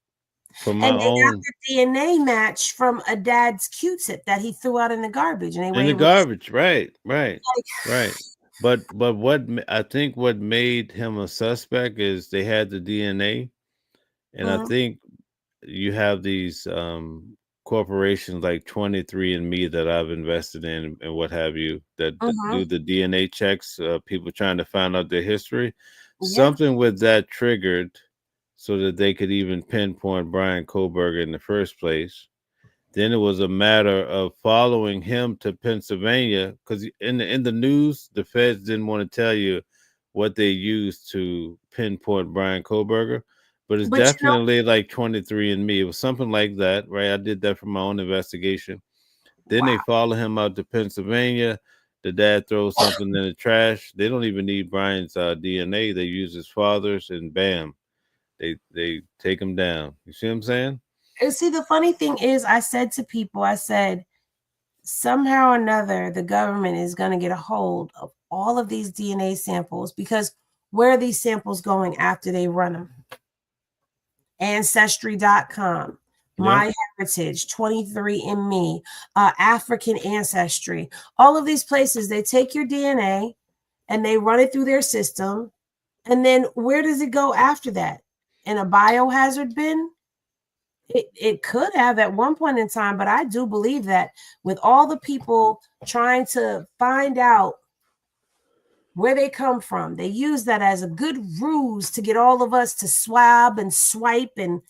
from my and they own got the DNA match from a dad's Q-tip that he threw out in the garbage, and they were in the able garbage, right. But what I think what made him a suspect is they had the DNA, and I think you have these corporations like 23andMe that I've invested in and what have you that do the DNA checks, people trying to find out their history. Something with that triggered so that they could even pinpoint Brian Kohlberger in the first place. Then it was a matter of following him to Pennsylvania, because in the news, the feds didn't want to tell you what they used to pinpoint Brian Kohlberger, but it's definitely like 23andMe. It was something like that, right? I did that for my own investigation. Then they follow him out to Pennsylvania. The dad throws something in the trash. They don't even need Brian's DNA. They use his father's, and bam, they take him down. You see what I'm saying? And see, the funny thing is, I said to people, I said, somehow or another, the government is going to get a hold of all of these DNA samples, because where are these samples going after they run them? Ancestry.com, My Heritage, 23andMe, African Ancestry, all of these places, they take your DNA and they run it through their system. And then where does it go after that? in a biohazard bin? It could have at one point in time, but I do believe that with all the people trying to find out where they come from, they use that as a good ruse to get all of us to swab and swipe and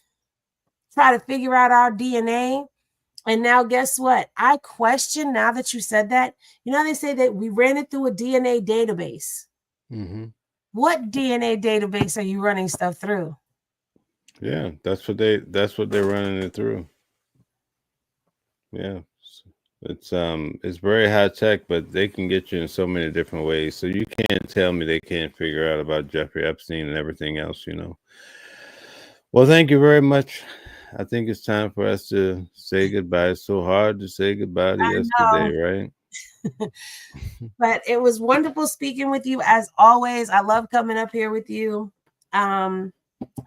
try to figure out our DNA. And now guess what? I question, now that you said that, you know, they say that we ran it through a DNA database. Mm-hmm. What DNA database are you running stuff through? Yeah, that's what they're running it through. Yeah. It's very high tech, but they can get you in so many different ways. So you can't tell me they can't figure out about Jeffrey Epstein and everything else, you know. Well, thank you very much. I think it's time for us to say goodbye. It's so hard to say goodbye to yesterday, right? But it was wonderful speaking with you as always. I love coming up here with you.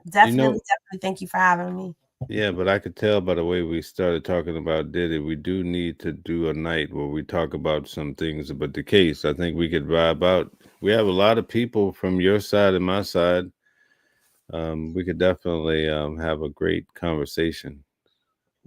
Definitely thank you for having me. Yeah, but I could tell by the way we started talking about Diddy, we do need to do a night where we talk about some things about the case. I think we could vibe out. We have a lot of people from your side and my side. We could definitely have a great conversation.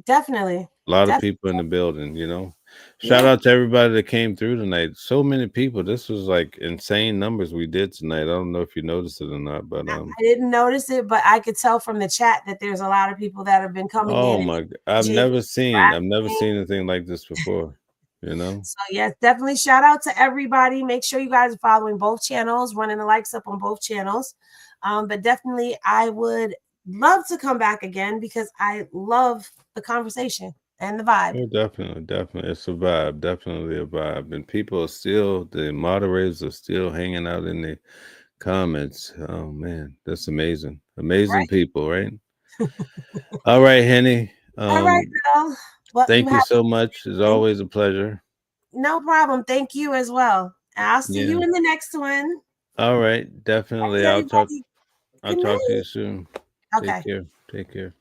Definitely. A lot of people in the building, you know. Shout out to everybody that came through tonight. So many people. This was like insane numbers we did tonight. I don't know if you noticed it or not, but I didn't notice it, but I could tell from the chat that there's a lot of people that have been coming in. Oh my God. I've never seen anything like this before, you know. So yes, definitely shout out to everybody. Make sure you guys are following both channels, running the likes up on both channels. But definitely I would love to come back again because I love the conversation and the vibe. Oh, definitely. It's a vibe. Definitely a vibe. And people are still, the moderators are still hanging out in the comments. Oh man, that's amazing. Amazing people, right? All right, Henny. All right, girl. Well, thank you so much. It's always a pleasure. No problem. Thank you as well. I'll see you in the next one. All right, definitely. I'll talk to you soon. Okay. Take care.